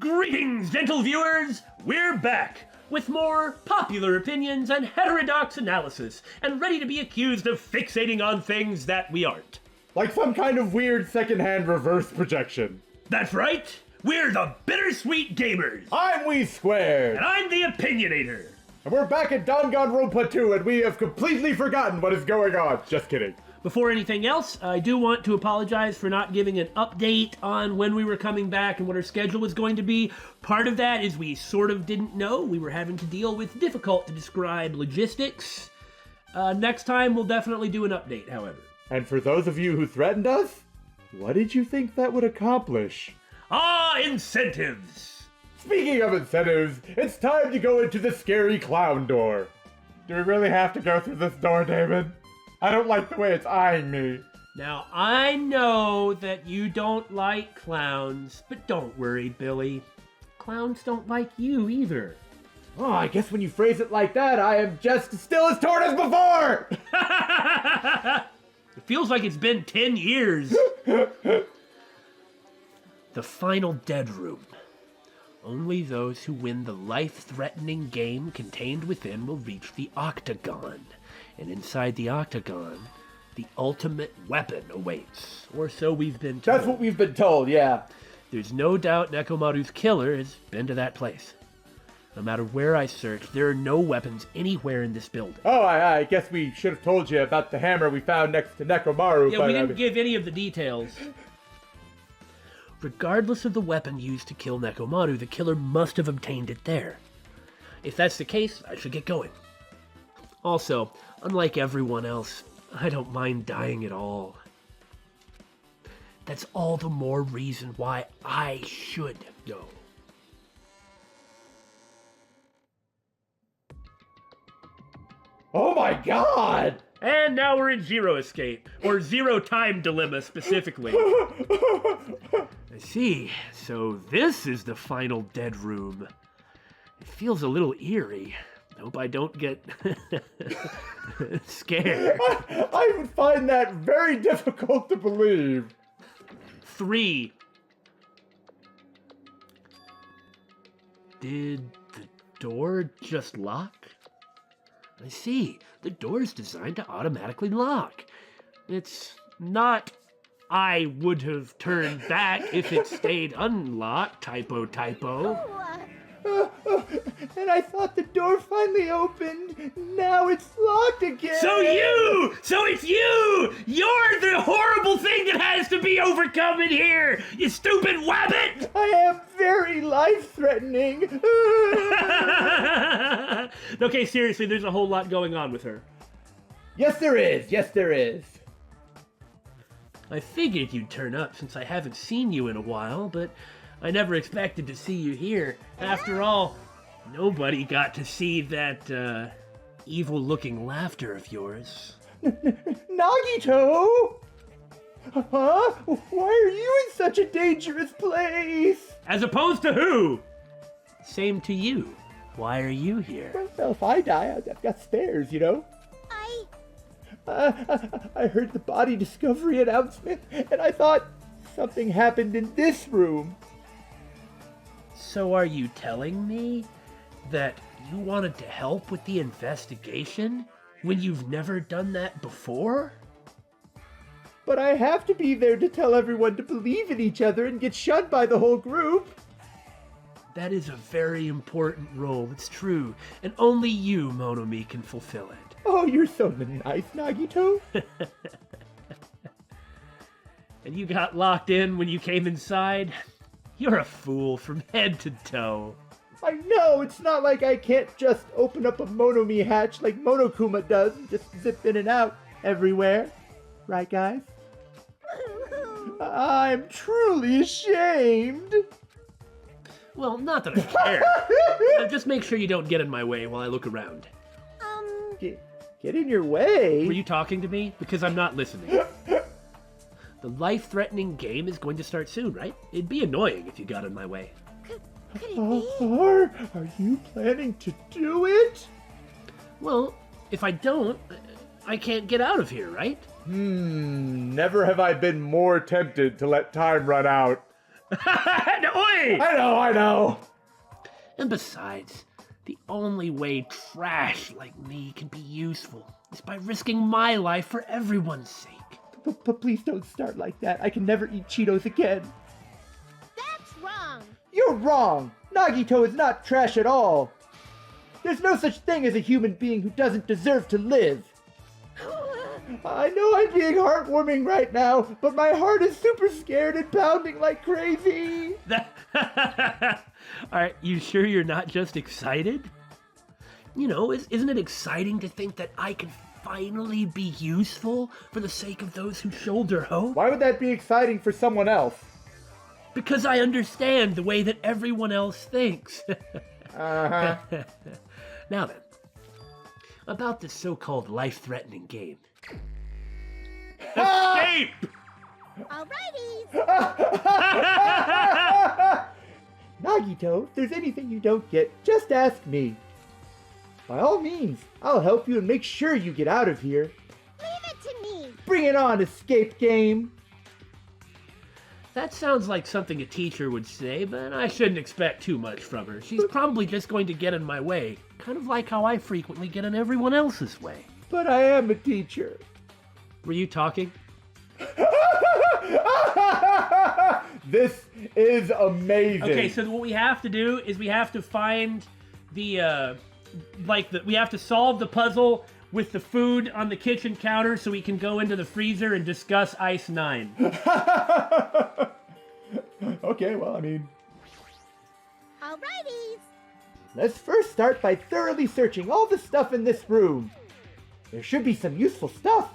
Greetings, gentle viewers! We're back with more popular opinions and heterodox analysis, and ready to be accused of fixating on things that we aren't. Like some kind of weird secondhand reverse projection. That's right! We're the Bittersweet Gamers! I'm We Squared! And I'm the Opinionator! And we're back at Danganronpa 2, and we have completely forgotten what is going on. Just kidding. Before anything else, I do want to apologize for not giving an update on when we were coming back and what our schedule was going to be. Part of that is we sort of didn't know. We were having to deal with difficult to describe logistics. Next time, we'll definitely do an update, however. And for those of you who threatened us, what did you think that would accomplish? Incentives! Speaking of incentives, it's time to go into the scary clown door. Do we really have to go through this door, David? I don't like the way it's eyeing me. Now, I know that you don't like clowns, but don't worry, Billy. Clowns don't like you either. Oh, I guess when you phrase it like that, I am just still as torn as before! It feels like it's been 10 years. The final dead room. Only those who win the life-threatening game contained within will reach the octagon. And inside the octagon, the ultimate weapon awaits. Or so we've been told. That's what we've been told, yeah. There's no doubt Nekomaru's killer has been to that place. No matter where I search, there are no weapons anywhere in this building. Oh, I guess we should have told you about the hammer we found next to Nekomaru. Yeah, we didn't give any of the details. Regardless of the weapon used to kill Nekomaru, the killer must have obtained it there. If that's the case, I should get going. Also, unlike everyone else, I don't mind dying at all. That's all the more reason why I should go. Oh my god! And now we're in Zero Escape, or Zero Time Dilemma specifically. I see, so this is the final dead room. It feels a little eerie. Hope I don't get scared. I would find that very difficult to believe. 3. Did the door just lock? I see. The door's designed to automatically lock. It's not I would have turned back if it stayed unlocked, typo. And I thought the door finally opened. Now it's locked again. So it's you! You're the horrible thing that has to be overcome in here, you stupid wabbit! I am very life-threatening. Okay, seriously, there's a whole lot going on with her. Yes, there is. I figured you'd turn up since I haven't seen you in a while, but I never expected to see you here. After all, nobody got to see that, evil-looking laughter of yours. Nagito! Huh? Why are you in such a dangerous place? As opposed to who? Same to you. Why are you here? Well, if I die, I've got spares, you know? I heard the body discovery announcement, and I thought something happened in this room. So are you telling me that you wanted to help with the investigation when you've never done that before? But I have to be there to tell everyone to believe in each other and get shunned by the whole group. That is a very important role, it's true, and only you, Monomi, can fulfill it. Oh, you're so nice, Nagito. And you got locked in when you came inside? You're a fool from head to toe. I know, it's not like I can't just open up a Monomi hatch like Monokuma does and just zip in and out everywhere. Right, guys? I'm truly ashamed. Well, not that I care. Just make sure you don't get in my way while I look around. Get in your way? Were you talking to me? Because I'm not listening. The life-threatening game is going to start soon, right? It'd be annoying if you got in my way. Could it be? Are you planning to do it? Well, if I don't, I can't get out of here, right? Never have I been more tempted to let time run out. Oi! I know. And besides, the only way trash like me can be useful is by risking my life for everyone's sake. But please don't start like that. I can never eat Cheetos again. That's wrong. You're wrong. Nagito is not trash at all. There's no such thing as a human being who doesn't deserve to live. I know I'm being heartwarming right now, but my heart is super scared and pounding like crazy. Are you sure you're not just excited? You know, isn't it exciting to think that I can finally be useful for the sake of those who shoulder hope? Why would that be exciting for someone else? Because I understand the way that everyone else thinks. Uh-huh. Now then, about this so-called life-threatening game. Escape! Alrighty. Nagito, if there's anything you don't get, just ask me. By all means, I'll help you and make sure you get out of here. Leave it to me. Bring it on, escape game. That sounds like something a teacher would say, but I shouldn't expect too much from her. She's probably just going to get in my way, kind of like how I frequently get in everyone else's way. But I am a teacher. Were you talking? This is amazing. Okay, so what we have to do is we have to find we have to solve the puzzle with the food on the kitchen counter so we can go into the freezer and discuss Ice 9. Okay, well, I mean... Alrighty. Let's first start by thoroughly searching all the stuff in this room. There should be some useful stuff.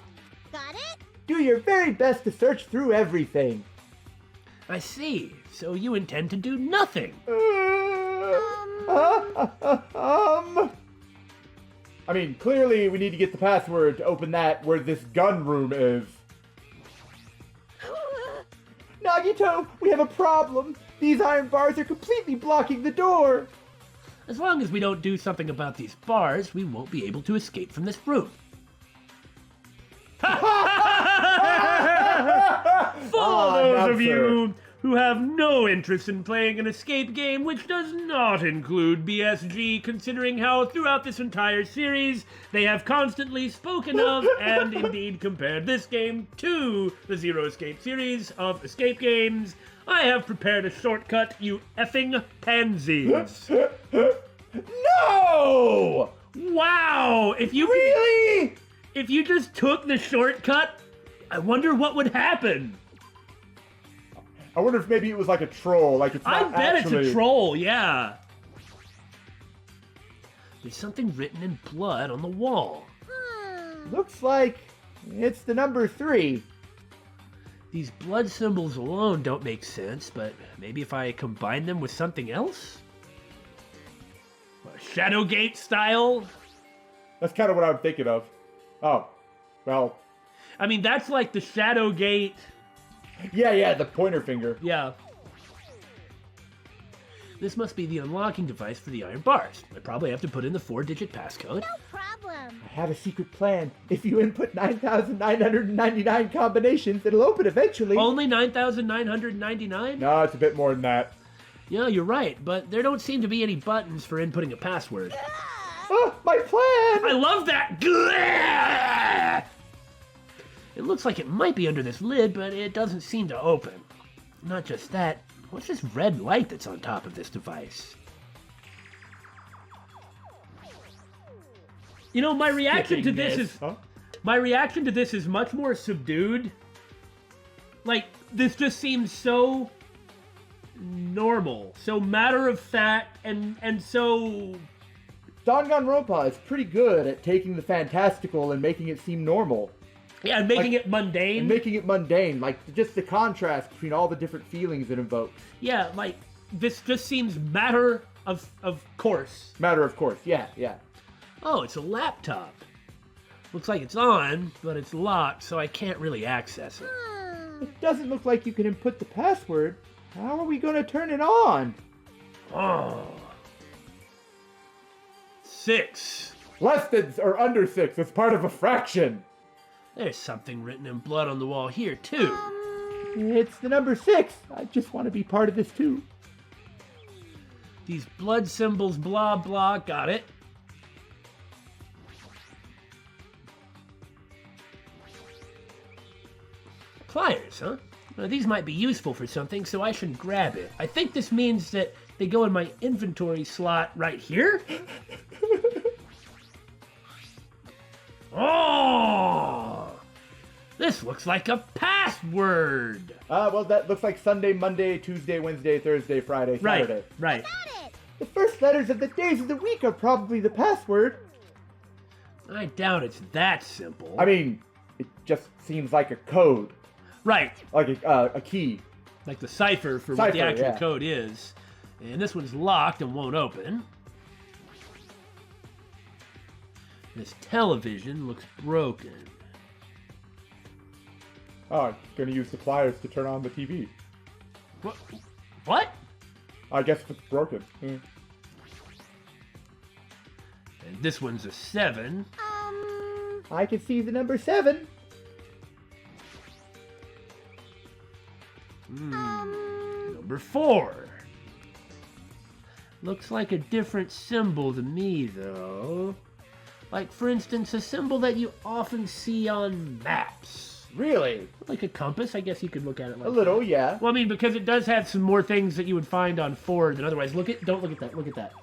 Got it? Do your very best to search through everything. I see. So you intend to do nothing. I mean, clearly we need to get the password to open that where this gun room is. Nagito, we have a problem. These iron bars are completely blocking the door. As long as we don't do something about these bars, we won't be able to escape from this room. For those of you who have no interest in playing an escape game which does not include BSG, considering how throughout this entire series they have constantly spoken of and indeed compared this game to the Zero Escape series of escape games, I have prepared a shortcut, you effing pansies. No! Wow! Really? If you just took the shortcut, I wonder what would happen. I wonder if maybe it was like a troll, like it's not I bet actually... it's a troll, yeah. There's something written in blood on the wall. Looks like it's the number 3. These blood symbols alone don't make sense, but maybe if I combine them with something else? Shadowgate style? That's kind of what I'm thinking of. Oh, well... I mean, that's like the Shadowgate... Yeah, the pointer finger. Yeah. This must be the unlocking device for the iron bars. I probably have to put in the 4-digit passcode. No problem. I have a secret plan. If you input 9,999 combinations, it'll open eventually. Only 9,999? No, it's a bit more than that. Yeah, you're right, but there don't seem to be any buttons for inputting a password. Oh, my plan! I love that! It looks like it might be under this lid, but it doesn't seem to open. Not just that, what's this red light that's on top of this device? You know, my reaction to this is... Huh? My reaction to this is much more subdued. Like, this just seems so normal, so matter-of-fact, and so... Danganronpa is pretty good at taking the fantastical and making it seem normal. Yeah, and making Like, it mundane. And making it mundane, like just the contrast between all the different feelings it invokes. Yeah, like, this just seems matter of course. Matter of course, yeah. Oh, it's a laptop. Looks like it's on, but it's locked, so I can't really access it. It doesn't look like you can input the password. How are we going to turn it on? Oh. 6. Less than or under 6. It's part of a fraction. There's something written in blood on the wall here, too. It's the number 6. I just want to be part of this too. These blood symbols, blah, blah, got it. Pliers, huh? Now, these might be useful for something, so I should grab it. I think this means that they go in my inventory slot right here. Oh! This looks like a password. Well, that looks like Sunday, Monday, Tuesday, Wednesday, Thursday, Friday, Saturday. Right. Got it! The first letters of the days of the week are probably the password. I doubt it's that simple. I mean, it just seems like a code. Right. Like a key. Like the cipher for what the Cipher, actual yeah. code is. And this one's locked and won't open. This television looks broken. Oh, I'm gonna use the pliers to turn on the TV. What? I guess if it's broken. And this one's a 7. I can see the number 7. Number 4. Looks like a different symbol to me, though. Like, for instance, a symbol that you often see on maps. Really? Like a compass, I guess you could look at it like A little, that. yeah. Well, I mean, because it does have some more things that you would find on 4 than otherwise. Don't look at that, look at that.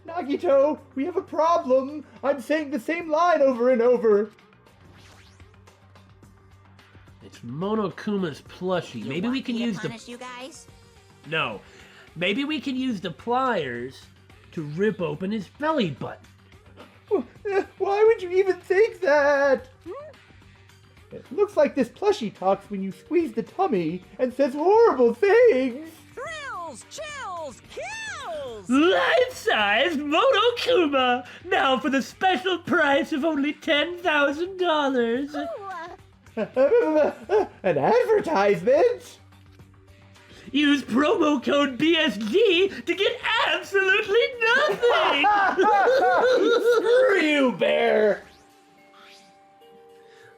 Nagito, we have a problem. I'm saying the same line over and over. It's Monokuma's plushie. Maybe we can use punish you guys? No. Maybe we can use the pliers to rip open his belly button. Why would you even think that? It looks like this plushie talks when you squeeze the tummy and says horrible things. Thrills, chills, kills! Life-size Monokuma! Now for the special price of only $10,000. An advertisement? Use promo code BSG to get absolutely nothing! Screw you, Bear!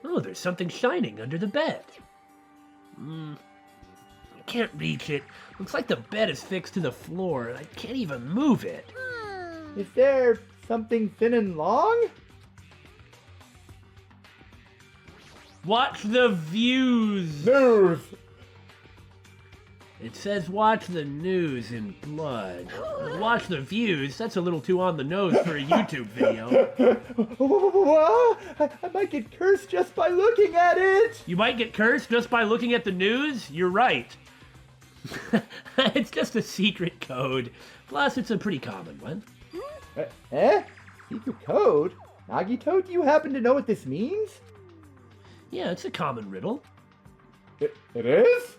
Oh, there's something shining under the bed. I can't reach it. Looks like the bed is fixed to the floor, and I can't even move it. Is there something thin and long? Watch the views! News! It says watch the news in blood. Watch the views? That's a little too on the nose for a YouTube video. I might get cursed just by looking at it! You might get cursed just by looking at the news? You're right. It's just a secret code. Plus, it's a pretty common one. Secret code? Nagito, do you happen to know what this means? Yeah, it's a common riddle. It is?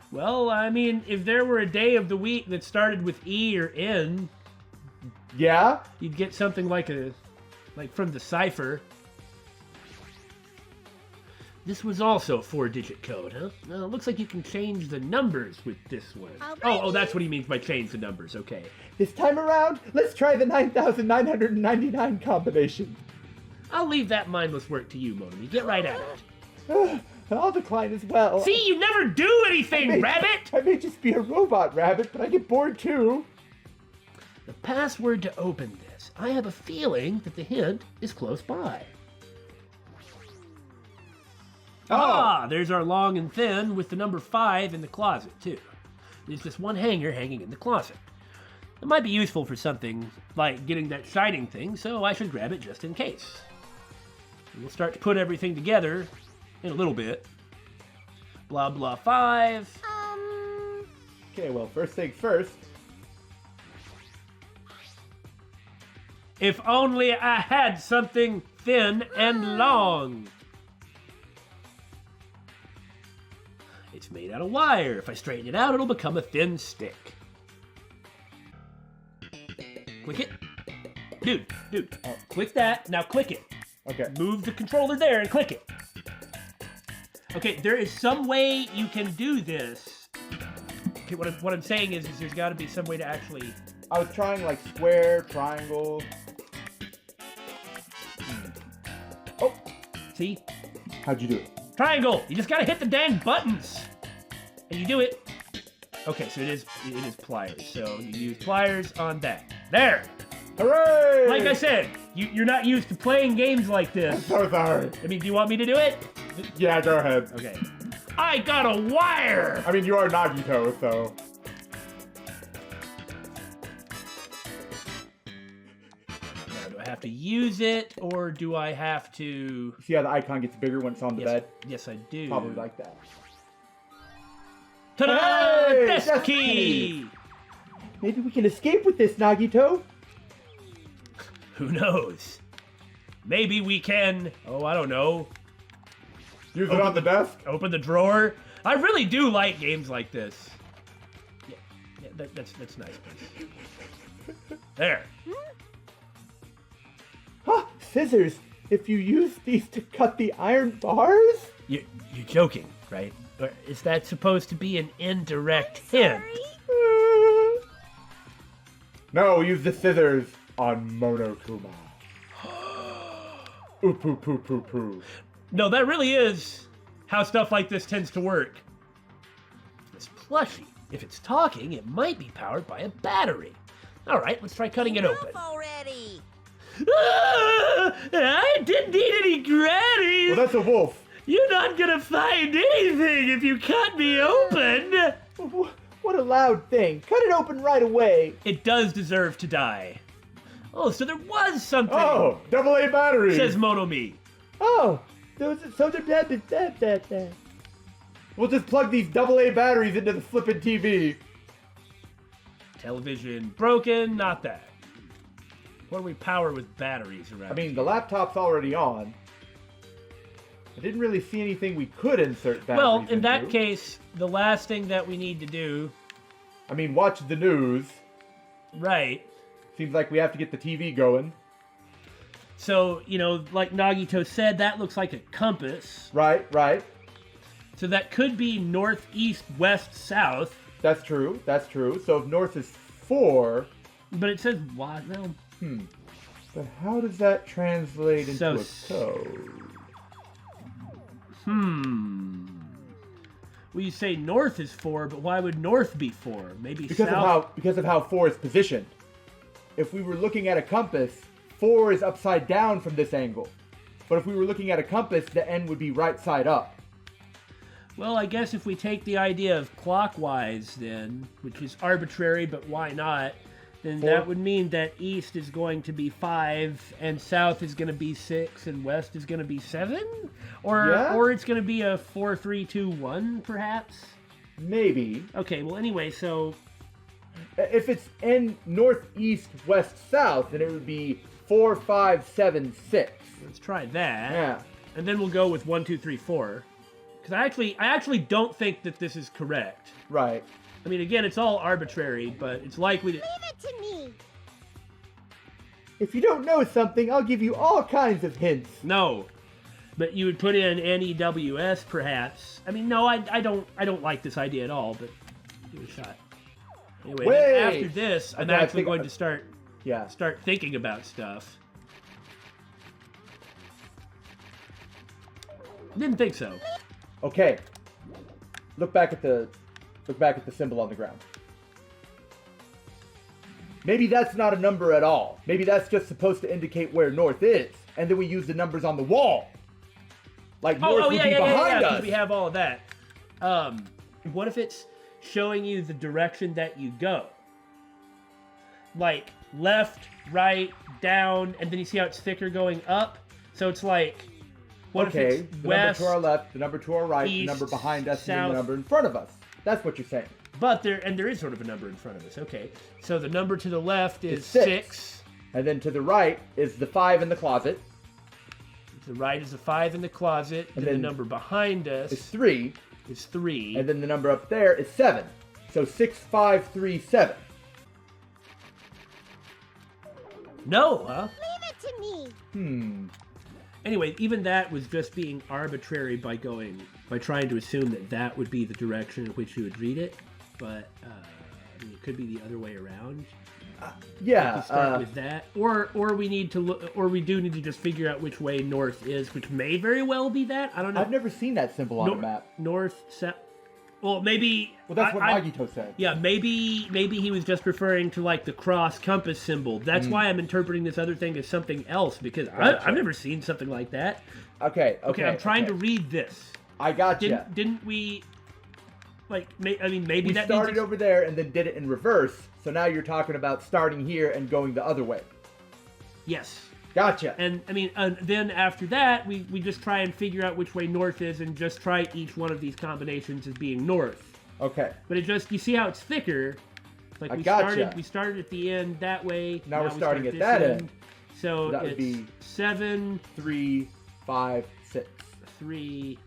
Well, I mean, if there were a day of the week that started with E or N, Yeah? you'd get something like from the cipher. This was also a 4-digit code, huh? Well, it looks like you can change the numbers with this one. Oh, that's what he means by change the numbers, okay. This time around, let's try the 9,999 combination. I'll leave that mindless work to you, Monomi. Get right at it. I'll decline as well. See, you never do anything, Rabbit! I may just be a robot rabbit, but I get bored too. The password to open this. I have a feeling that the hint is close by. Ah, there's our long and thin with the number 5 in the closet, too. There's just one hanger hanging in the closet. It might be useful for something like getting that shining thing, so I should grab it just in case. And we'll start to put everything together in a little bit. Blah, blah, 5. Okay, well, first things first. If only I had something thin and long. It's made out of wire. If I straighten it out, it'll become a thin stick. Click it. Dude, click that. Now click it. Okay. Move the controller there and click it. Okay, there is some way you can do this. Okay, what I'm saying is there's got to be some way to actually... I was trying like square, triangle. Oh, See? how'd you do it? Triangle. You just gotta hit the dang buttons. And you do it. Okay, so it is pliers. So you use pliers on that. There. Hooray! Like I said, you're not used to playing games like this. So sorry. I mean, do you want me to do it? Yeah, go ahead. Okay. I got a wire! I mean, you are Nagito, so... Now, do I have to use it, or do I have to... See how the icon gets bigger when it's on the bed? Yes, I do. Probably like that. Ta-da! Hey, Desk desk key! Maybe we can escape with this, Nagito. Who knows? Maybe we can... Oh, I don't know. Use it on the desk? Open the drawer. I really do like games like this. Yeah, that's nice. There. Huh, scissors. If you use these to cut the iron bars? You're joking, right? Or is that supposed to be an indirect hint? No, use the scissors on Monokuma. Ooh, poo, poo, poo, poo. No, that really is how stuff like this tends to work. This plushie, if it's talking, it might be powered by a battery. All right, let's try cutting it open. Already. I didn't need any grannies. Well, that's a wolf. You're not gonna find anything if you cut me open. What a loud thing. Cut it open right away. It does deserve to die. Oh, so there was something. Oh, AA battery. Says Monomi. Oh, so they're dead. We'll just plug these AA batteries into the flippin' TV. Television broken, not that. What do we power with batteries around? I mean, the laptop's already on. I didn't really see anything we could insert batteries well, in into. that case, the last thing that we need to do... I mean, watch the news. Right. Seems like we have to get the TV going. So, you know, like Nagito said, that looks like a compass. Right. So that could be north, east, west, south. That's true. So if north is 4... But it says what? Well... But how does that translate into a code? Well, you say north is 4, but why would north be 4? Maybe south? Because of how 4 is positioned. If we were looking at a compass, 4 is upside down from this angle. But if we were looking at a compass, the end would be right side up. Well, I guess if we take the idea of clockwise then, which is arbitrary, but why not, then 4. that would mean that east is going to be 5, and south is going to be 6, and west is going to be 7? Or it's going to be a 4, 3, 2, 1, perhaps? Maybe. Okay, well, anyway, so... If it's in northeast, west, south, then it would be 4, 5, 7, 6. Let's try that. Yeah. And then we'll go with 1, 2, 3, 4. Because I actually don't think that this is correct. Right. I mean, again, it's all arbitrary, but it's likely to... Leave it to me. If you don't know something, I'll give you all kinds of hints. No. But you would put in NEWS, perhaps. I mean, no, I don't like this idea at all, but give it a shot. Anyway, then after this, I'm actually going to start thinking about stuff. Didn't think so. Okay. Look back at the symbol on the ground. Maybe that's not a number at all. Maybe that's just supposed to indicate where north is, and then we use the numbers on the wall. Like north would be behind us. We have all of that. What if it's showing you the direction that you go? Like left, right, down, and then you see how it's thicker going up? So it's like, what if it's the west, number to our left, the number to our right, east, the number behind us, south. and then the number in front of us. That's what you're saying. But there is sort of a number in front of us. Okay, so the number to the left is It's 6. 6. And then to the right is the 5 in the closet. To the right is the 5 in the closet. And then the number behind us is 3. Is 3. And then the number up there is 7. So 6, 5, 3, 7. No, huh? Leave it to me. Anyway, even that was just being arbitrary by trying to assume that would be the direction in which you would read it. But, I mean, it could be the other way around. Yeah. We start with that, or we need to look, or we do need to just figure out which way north is, which may very well be that. I don't know. I've never seen that symbol on a map. North, south. Well, maybe. Well, that's what Nagito said. Yeah, maybe he was just referring to like the cross compass symbol. That's why I'm interpreting this other thing as something else, because I've never seen something like that. Okay. I'm trying to read this. I got you. Didn't we? Like, maybe we that started over there and then did it in reverse. So now you're talking about starting here and going the other way. Yes. Gotcha. And then after that, we just try and figure out which way north is, and just try each one of these combinations as being north. Okay. But you see how it's thicker. Like we started at the end that way. Now we're starting at that end. So that it's would be 7, 3, 5, 6. 3.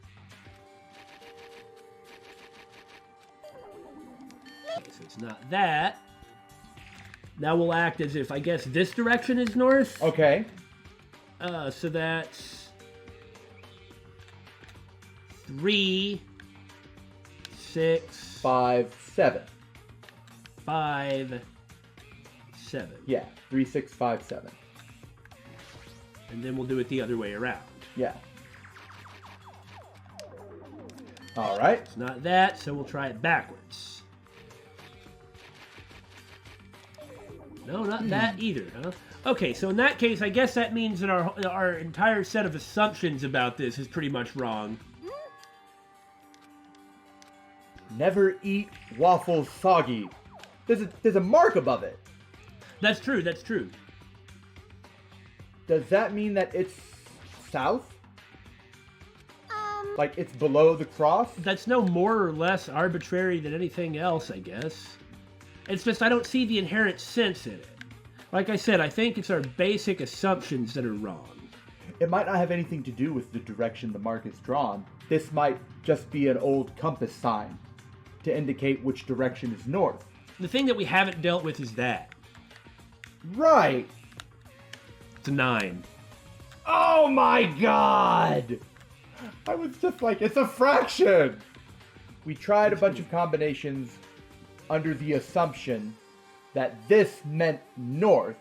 Okay, so it's not that. Now we'll act as if, I guess, this direction is north. Okay. So that's 3, 6, 5, 7. 5, 7. Yeah, 3, 6, 5, 7. And then we'll do it the other way around. Yeah. All right. It's not that, so we'll try it backwards. No, not that either, huh? Okay, so in that case, I guess that means that our entire set of assumptions about this is pretty much wrong. Never eat waffles soggy. There's a mark above it. That's true, that's true. Does that mean that it's south? Like it's below the cross? That's no more or less arbitrary than anything else, I guess. It's just I don't see the inherent sense in it. Like I said, I think it's our basic assumptions that are wrong. It might not have anything to do with the direction the mark is drawn. This might just be an old compass sign to indicate which direction is north. The thing that we haven't dealt with is that. Right. It's a 9. Oh my god! I was just like, it's a fraction! We tried a bunch of combinations under the assumption that this meant north.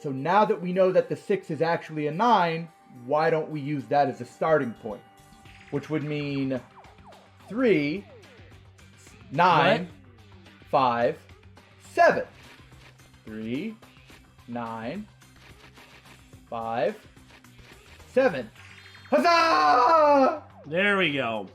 So now that we know that the 6 is actually a 9, why don't we use that as a starting point? Which would mean 3, 9, what? 5, 7. 3, 9, 5, 7. Huzzah! There we go.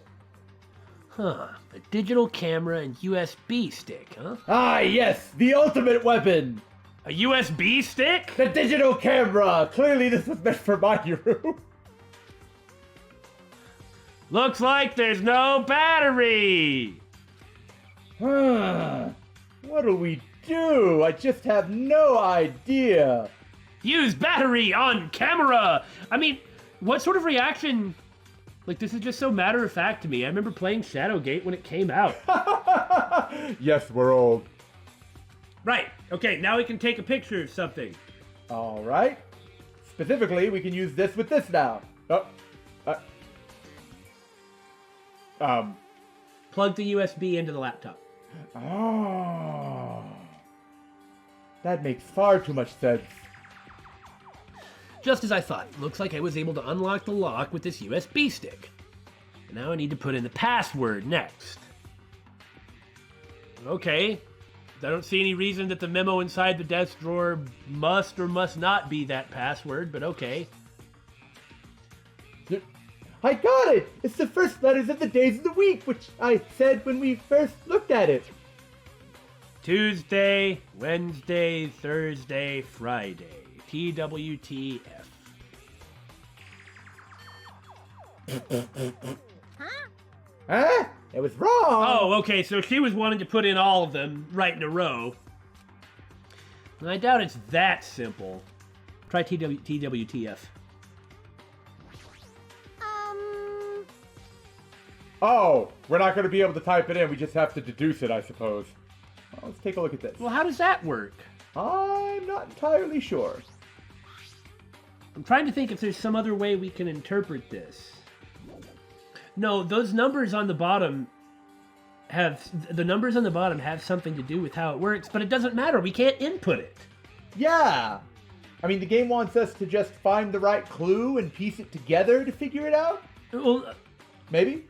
Huh. A digital camera and USB stick, huh? Ah, yes! The ultimate weapon! A USB stick? The digital camera! Clearly this was meant for my room. Looks like there's no battery! What do we do? I just have no idea. Use battery on camera! I mean, what sort of reaction... Like, this is just so matter-of-fact to me. I remember playing Shadowgate when it came out. Yes, we're old. Right. Okay, now we can take a picture of something. All right. Specifically, we can use this with this now. Plug the USB into the laptop. Oh. That makes far too much sense. Just as I thought. Looks like I was able to unlock the lock with this USB stick. And now I need to put in the password next. Okay. I don't see any reason that the memo inside the desk drawer must or must not be that password, but okay. I got it! It's the first letters of the days of the week, which I said when we first looked at it. Tuesday, Wednesday, Thursday, Friday. TWTF. Huh? It was wrong! Oh, okay, so she was wanting to put in all of them right in a row. And I doubt it's that simple. Try TWTF. Oh, we're not going to be able to type it in. We just have to deduce it, I suppose. Well, let's take a look at this. Well, how does that work? I'm not entirely sure. I'm trying to think if there's some other way we can interpret this. No, those numbers on the bottom the numbers on the bottom have something to do with how it works, but it doesn't matter. We can't input it. Yeah. I mean, the game wants us to just find the right clue and piece it together to figure it out? Well, Maybe?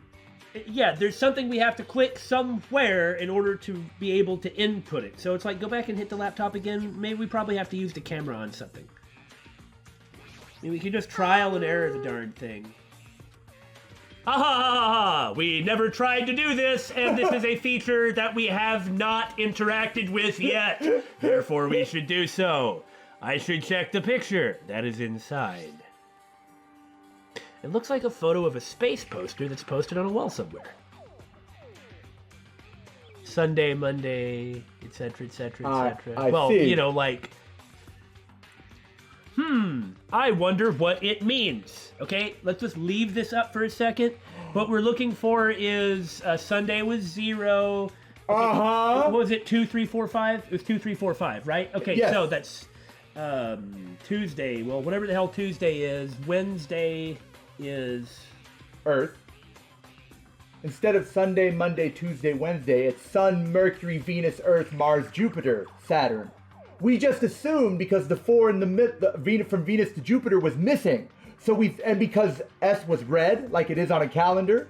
yeah, there's something we have to click somewhere in order to be able to input it. So it's like, go back and hit the laptop again. Maybe we probably have to use the camera on something. I mean, we can just trial and error the darn thing. Ha ha ha ha ha! We never tried to do this, and this is a feature that we have not interacted with yet. Therefore, we should do so. I should check the picture that is inside. It looks like a photo of a space poster that's posted on a wall somewhere. Sunday, Monday, etc., etc., etc. I Well, see. you know, like... I wonder what it means. Okay, let's just leave this up for a second. What we're looking for is Sunday was 0. Uh-huh. What was it? 2, 3, 4, 5? It was 2, 3, 4, 5, right? Okay, Yes. so that's Tuesday. Well, whatever the hell Tuesday is. Wednesday is... Earth. Instead of Sunday, Monday, Tuesday, Wednesday, it's Sun, Mercury, Venus, Earth, Mars, Jupiter, Saturn. We just assumed because the 4 in the Venus from Venus to Jupiter was missing. And because S was red, like it is on a calendar,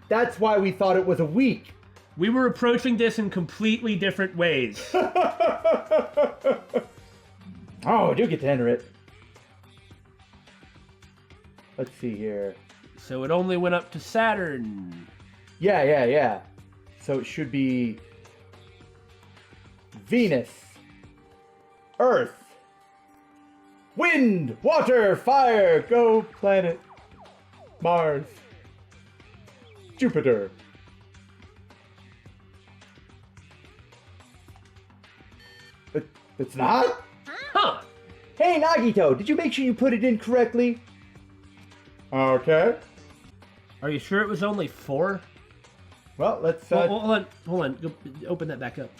that's why we thought it was a week. We were approaching this in completely different ways. Oh, do get to enter it. Let's see here. So it only went up to Saturn. Yeah. So it should be Venus, Earth, Wind, Water, Fire, go planet, Mars, Jupiter. It's not? Huh. Hey, Nagito, did you make sure you put it in correctly? Okay. Are you sure it was only 4? Well, let's... Hold on. Go, open that back up.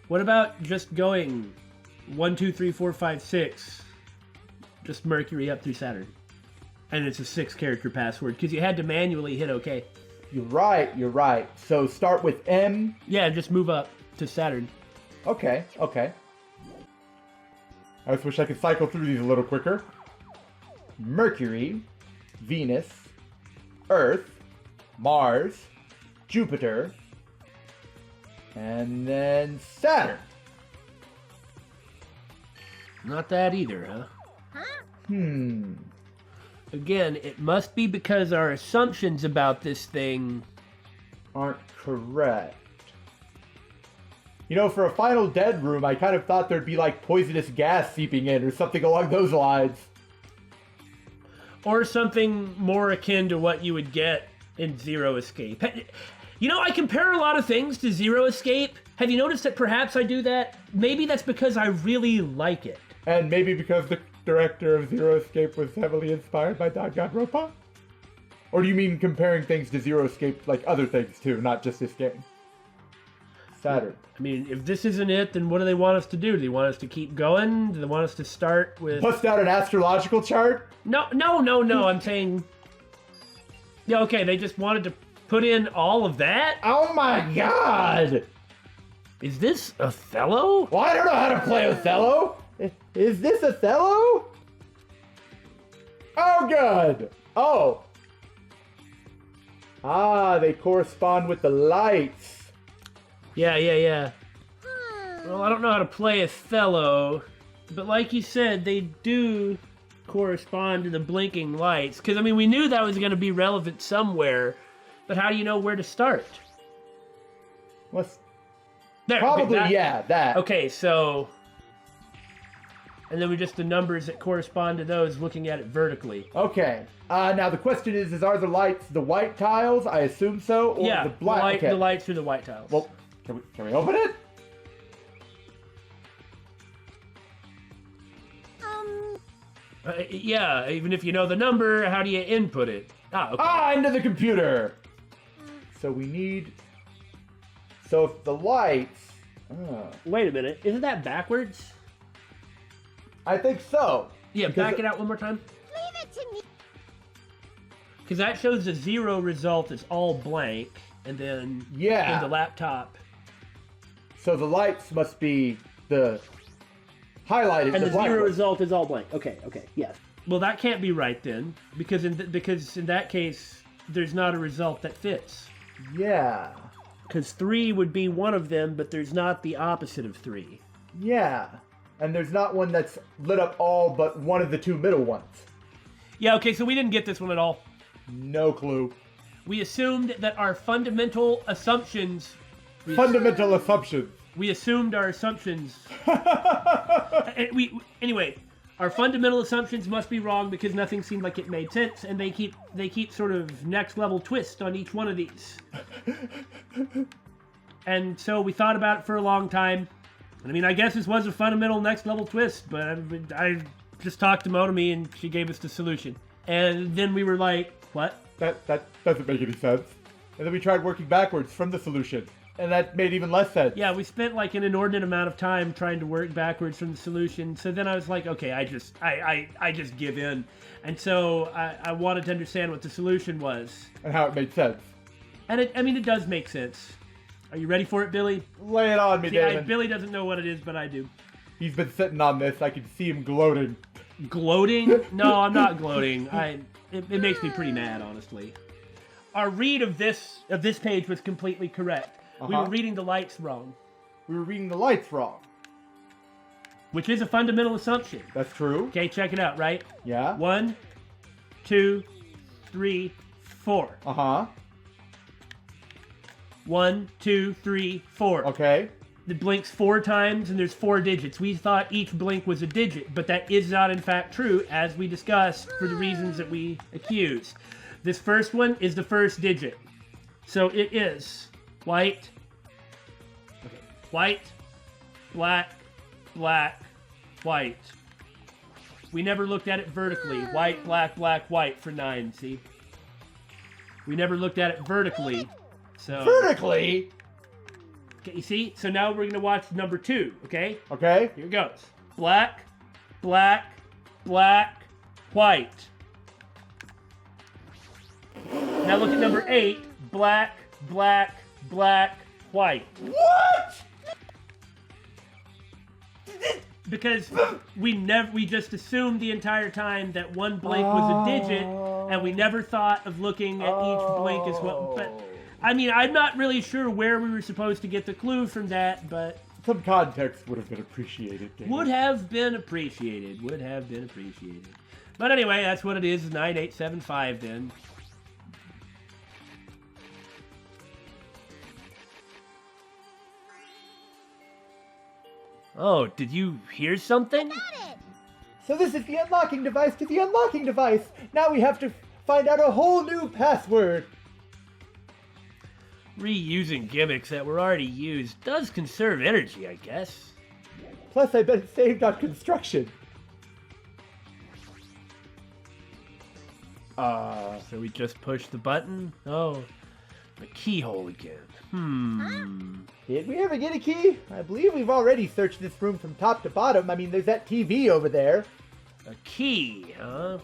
What about just going 1, 2, 3, 4, 5, 6? Just Mercury up through Saturn. And it's a 6-character password, because you had to manually hit OK. You're right. So start with M. Yeah, just move up to Saturn. Okay. I just wish I could cycle through these a little quicker. Mercury, Venus, Earth, Mars, Jupiter, and then Saturn. Not that either, huh? Again, it must be because our assumptions about this thing Aren't correct. You know, for a final dead room, I kind of thought there'd be like poisonous gas seeping in or something along those lines. or something more akin to what you would get in Zero Escape. You know, I compare a lot of things to Zero Escape. Have you noticed that perhaps I do that? Maybe that's because I really like it. And maybe because the director of Zero Escape was heavily inspired by Danganronpa? Or do you mean comparing things to Zero Escape like other things too, not just this game? Saturn. I mean, if this isn't it, then what do they want us to do? Do they want us to keep going? Do they want us to start with... Bust out an astrological chart? No, I'm saying... Yeah, okay, they just wanted to put in all of that? Oh my god! Is this Othello? Well, I don't know how to play Othello! Is this Othello? Oh god! Oh! Ah, they correspond with the lights. Yeah. Well, I don't know how to play Othello, but like you said, they do correspond to the blinking lights. Because, I mean, we knew that was going to be relevant somewhere, but how do you know where to start? There, Probably, okay, that. Okay, so... And then we just the numbers that correspond to those looking at it vertically. Okay. Now the question is are the lights the white tiles? I assume so. Or Yeah, the black. Okay. the lights are the white tiles. Well, can we open it? Yeah, even if you know the number, how do you input it? Okay. Into the computer. So we need. So if the lights. Wait a minute, isn't that backwards? I think so. Yeah, Because back it out one more time. Leave it to me. Because that shows the 0 result is all blank, and then Yeah. in the laptop. So the lights must be the highlighted. And the black 0 one. result is all blank. Okay, yes. Well, that can't be right then, because in that case, there's not a result that fits. Yeah. Because 3 would be one of them, but there's not the opposite of 3. Yeah. And there's not one that's lit up all but one of the 2 middle ones. Yeah, okay, so we didn't get this one at all. No clue. We assumed that our fundamental assumptions... Fundamental assumptions. We assumed our assumptions... Anyway, our fundamental assumptions must be wrong because nothing seemed like it made sense, and they keep sort of next level twist on each one of these. And so we thought about it for a long time. I mean, I guess this was a fundamental next level twist, but I just talked to Monomi and she gave us the solution. And then we were like, what? That doesn't make any sense. And then we tried working backwards from the solution, and that made even less sense. Yeah, we spent like an inordinate amount of time trying to work backwards from the solution. So then I was like, okay, I just give in. And so I wanted to understand what the solution was. And how it made sense. And it does make sense. Are you ready for it, Billy? Lay it on me, David. Billy doesn't know what it is, but I do. He's been sitting on this. I can see him gloating. Gloating? No, I'm not gloating. It makes me pretty mad, honestly. Our read of this page was completely correct. We were reading the lights wrong. We were reading the lights wrong. Which is a fundamental assumption. That's true. Okay, check it out, right? Yeah. 1, 2, 3, 4. Uh-huh. 1, 2, 3, 4. Okay. It blinks 4 times and there's 4 digits. We thought each blink was a digit, but that is not in fact true, as we discussed for the reasons that we accused. This first one is the first digit. So it is white, white, black, black, white. We never looked at it vertically. White, black, black, white for 9, see? We never looked at it vertically. So Vertically? Okay, you see? So now we're going to watch number 2, okay? Okay. Here it goes. Black, black, black, white. Now look at number 8. Black, black, black, white. What? Because we just assumed the entire time that one blink was a digit, and we never thought of looking at each blink as well. But I mean, I'm not really sure where we were supposed to get the clue from that, but Some context would have been appreciated, David. would have been appreciated. Would have been appreciated. But anyway, that's what it is. 9875 then. Oh, did you hear something? So this is the unlocking device to the unlocking device. Now we have to find out a whole new password. Reusing gimmicks that were already used does conserve energy, I guess. Plus, I bet it's saved on construction. So we just push the button? Oh, the keyhole again. Did we ever get a key? I believe we've already searched this room from top to bottom. I mean, there's that TV over there. A key, huh?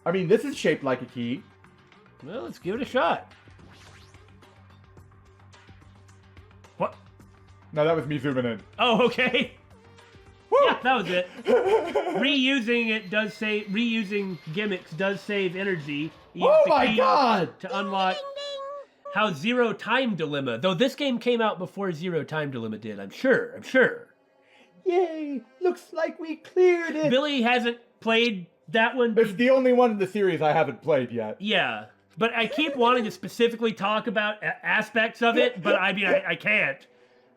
I mean, this is shaped like a key. Well, let's give it a shot. What? No, that was me zooming in. Oh, okay. Yeah, that was it. Reusing gimmicks does save energy. Use Oh the my key god! To unlock how Zero Time Dilemma. Though this game came out before Zero Time Dilemma did, I'm sure. Yay! Looks like we cleared it! Billy hasn't played that one. It's the only one in the series I haven't played yet. Yeah, but I keep wanting to specifically talk about aspects of it, but I mean, I can't.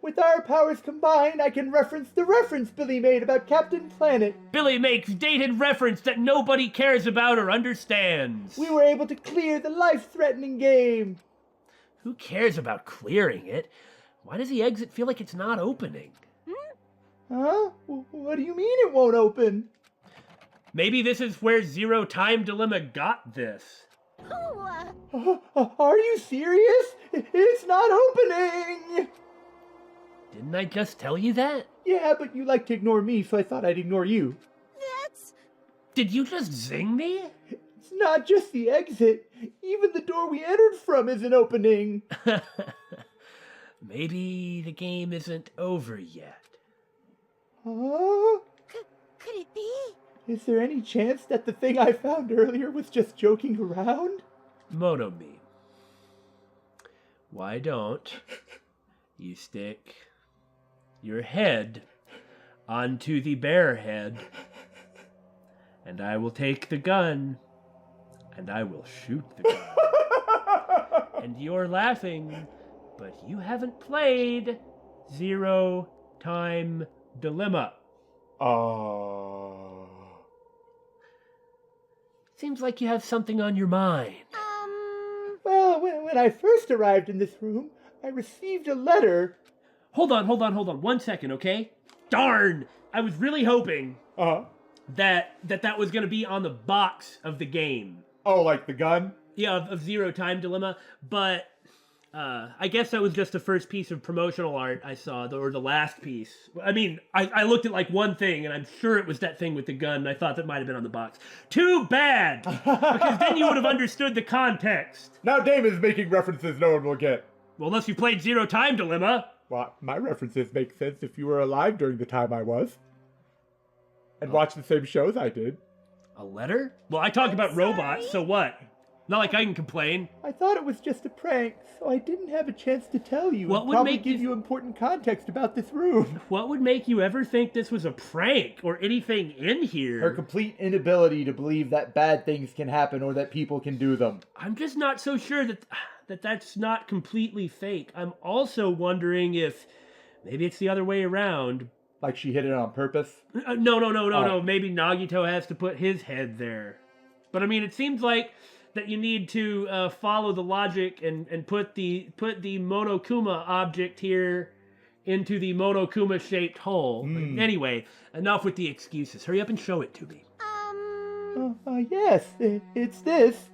With our powers combined, I can reference the reference Billy made about Captain Planet. Billy makes dated reference that nobody cares about or understands. We were able to clear the life-threatening game. Who cares about clearing it? Why does the exit feel like it's not opening? Huh? What do you mean it won't open? Maybe this is where Zero Time Dilemma got this. Are you serious? It's not opening! Didn't I just tell you that? Yeah, but you like to ignore me, so I thought I'd ignore you. That's... Did you just zing me? It's not just the exit. Even the door we entered from isn't opening. Maybe the game isn't over yet. Huh? Could it be? Is there any chance that the thing I found earlier was just joking around? Monomi, why don't you stick your head onto the bear head, and I will take the gun, and I will shoot the gun. And you're laughing, but you haven't played Zero Time Dilemma. Seems like you have something on your mind. Well, when I first arrived in this room, I received a letter. Hold on. 1 second, okay? Darn! I was really hoping that was going to be on the box of the game. Oh, like the gun? Yeah, of Zero Time Dilemma, but I guess that was just the first piece of promotional art I saw, or the last piece. I mean, I looked at like one thing, and I'm sure it was that thing with the gun, and I thought that might have been on the box. Too bad! Because then you would have understood the context. Now Dame is making references no one will get. Well, unless you played Zero Time Dilemma. Well, my references make sense if you were alive during the time I was. And watched the same shows I did. A letter? Well, I talk about robots, so what? Not like I can complain. I thought it was just a prank, so I didn't have a chance to tell you. What and would probably make give you you important context about this room. What would make you ever think this was a prank or anything in here? Her complete inability to believe that bad things can happen or that people can do them. I'm just not so sure that's not completely fake. I'm also wondering if maybe it's the other way around. Like she hid it on purpose? No. Maybe Nagito has to put his head there. But I mean, it seems like that you need to follow the logic and put the Monokuma object here into the Monokuma-shaped hole. Anyway, enough with the excuses. Hurry up and show it to me. Yes, it's this.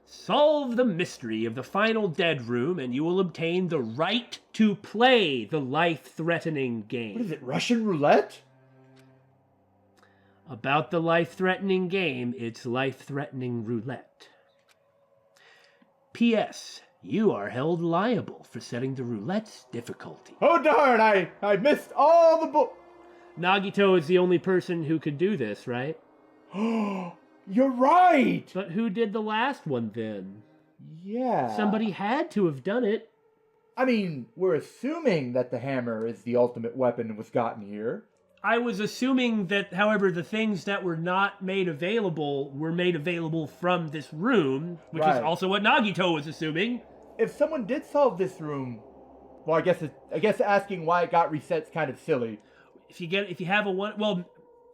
Solve the mystery of the final dead room, and you will obtain the right to play the life-threatening game. What is it, Russian roulette? About the life-threatening game, it's life-threatening roulette. P.S. You are held liable for setting the roulette's difficulty. Oh darn, I missed all the Nagito is the only person who could do this, right? You're right! But who did the last one then? Yeah. Somebody had to have done it. I mean, we're assuming that the hammer is the ultimate weapon and was gotten here. I was assuming that, however, the things that were not made available were made available from this room, which is also what Nagito was assuming. If someone did solve this room, well, I guess asking why it got reset's kind of silly. If you have a one, well,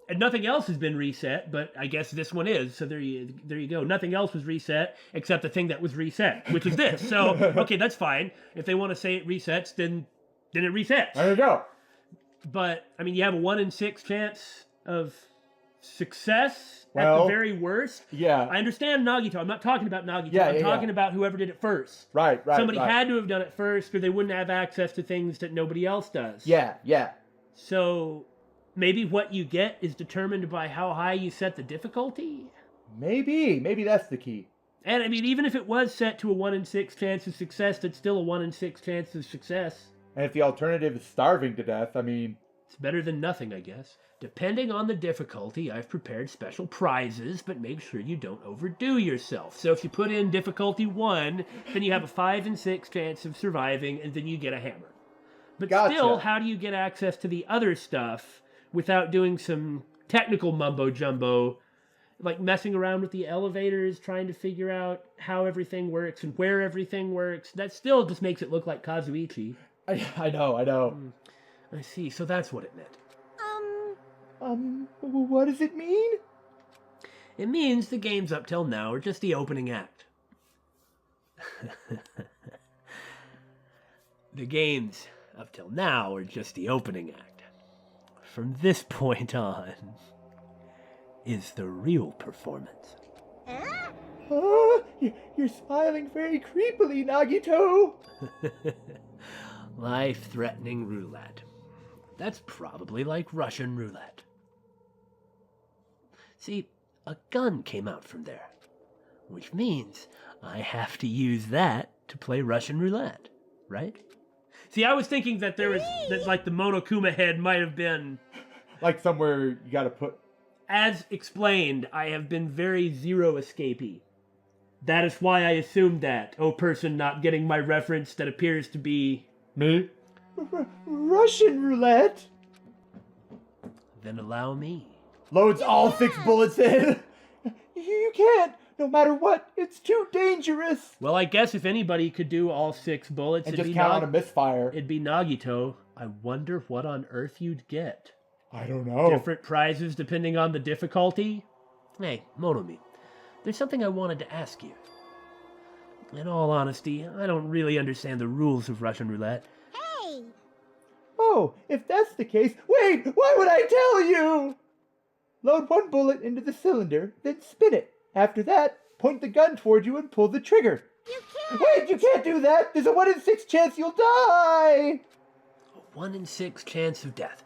and nothing else has been reset, but I guess this one is. So there you go. Nothing else was reset except the thing that was reset, which is this. So okay, that's fine. If they want to say it resets, then it resets. There you go. But, I mean, you have a 1 in 6 chance of success at the very worst. Yeah. I understand Nagito. I'm not talking about Nagito. Yeah, I'm talking about whoever did it first. Right. Somebody had to have done it first, or they wouldn't have access to things that nobody else does. Yeah. So, maybe what you get is determined by how high you set the difficulty? Maybe that's the key. And, I mean, even if it was set to a 1 in 6 chance of success, that's still a 1 in 6 chance of success. And if the alternative is starving to death, I mean... It's better than nothing, I guess. Depending on the difficulty, I've prepared special prizes, but make sure you don't overdo yourself. So if you put in difficulty 1, then you have a 5 in 6 chance of surviving, and then you get a hammer. But still, how do you get access to the other stuff without doing some technical mumbo-jumbo, like messing around with the elevators, trying to figure out how everything works and where everything works? That still just makes it look like Kazuichi. I know. I see, so that's what it meant. What does it mean? It means the games up till now are just the opening act. The games up till now are just the opening act. From this point on is the real performance. You're smiling very creepily, Nagito. Life-threatening roulette. That's probably like Russian roulette. See, a gun came out from there. Which means I have to use that to play Russian roulette, right? See, I was thinking that there was, that like the Monokuma head might have been... Like somewhere you gotta put... As explained, I have been very zero escapey. That is why I assumed that. Oh, person not getting my reference that appears to be... Me? Russian roulette? Then allow me. Loads all 6 bullets in. You can't. No matter what, it's too dangerous. Well, I guess if anybody could do all 6 bullets, And it'd just be count on a misfire. It'd be Nagito. I wonder what on earth you'd get. I don't know. Different prizes depending on the difficulty? Hey, Motomi, there's something I wanted to ask you. In all honesty, I don't really understand the rules of Russian roulette. Hey! Oh, if that's the case, wait, why would I tell you? Load 1 bullet into the cylinder, then spin it. After that, point the gun toward you and pull the trigger. You can't! Wait, you can't do that! There's a 1 in 6 chance you'll die! A 1 in 6 chance of death,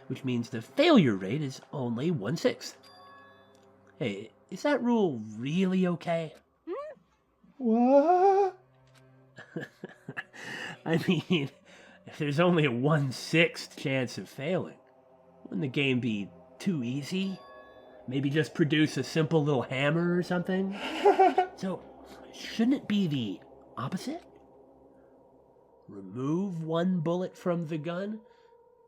which means the failure rate is only 1/6. Hey, is that rule really okay? What? I mean, if there's only a 1/6 chance of failing, wouldn't the game be too easy? Maybe just produce a simple little hammer or something? So, shouldn't it be the opposite? Remove 1 bullet from the gun,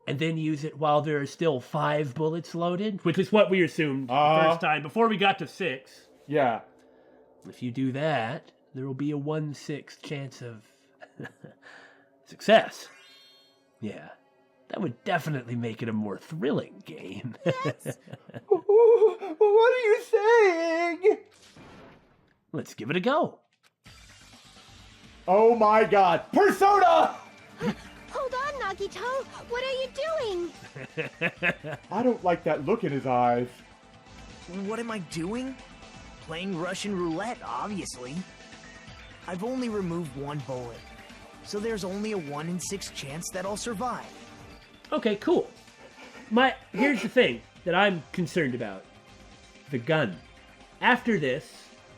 and then use it while there are still 5 bullets loaded? Which is what we assumed the first time, before we got to 6. Yeah. If you do that, there will be a 1/6 chance of success. Yeah, that would definitely make it a more thrilling game. What are you saying? Let's give it a go. Oh my god. Persona! Hold on, Nagito! What are you doing? I don't like that look in his eyes. What am I doing? Playing Russian roulette, obviously. I've only removed 1 bullet, so there's only a 1 in 6 chance that I'll survive. Okay, cool. Here's the thing that I'm concerned about. The gun. After this,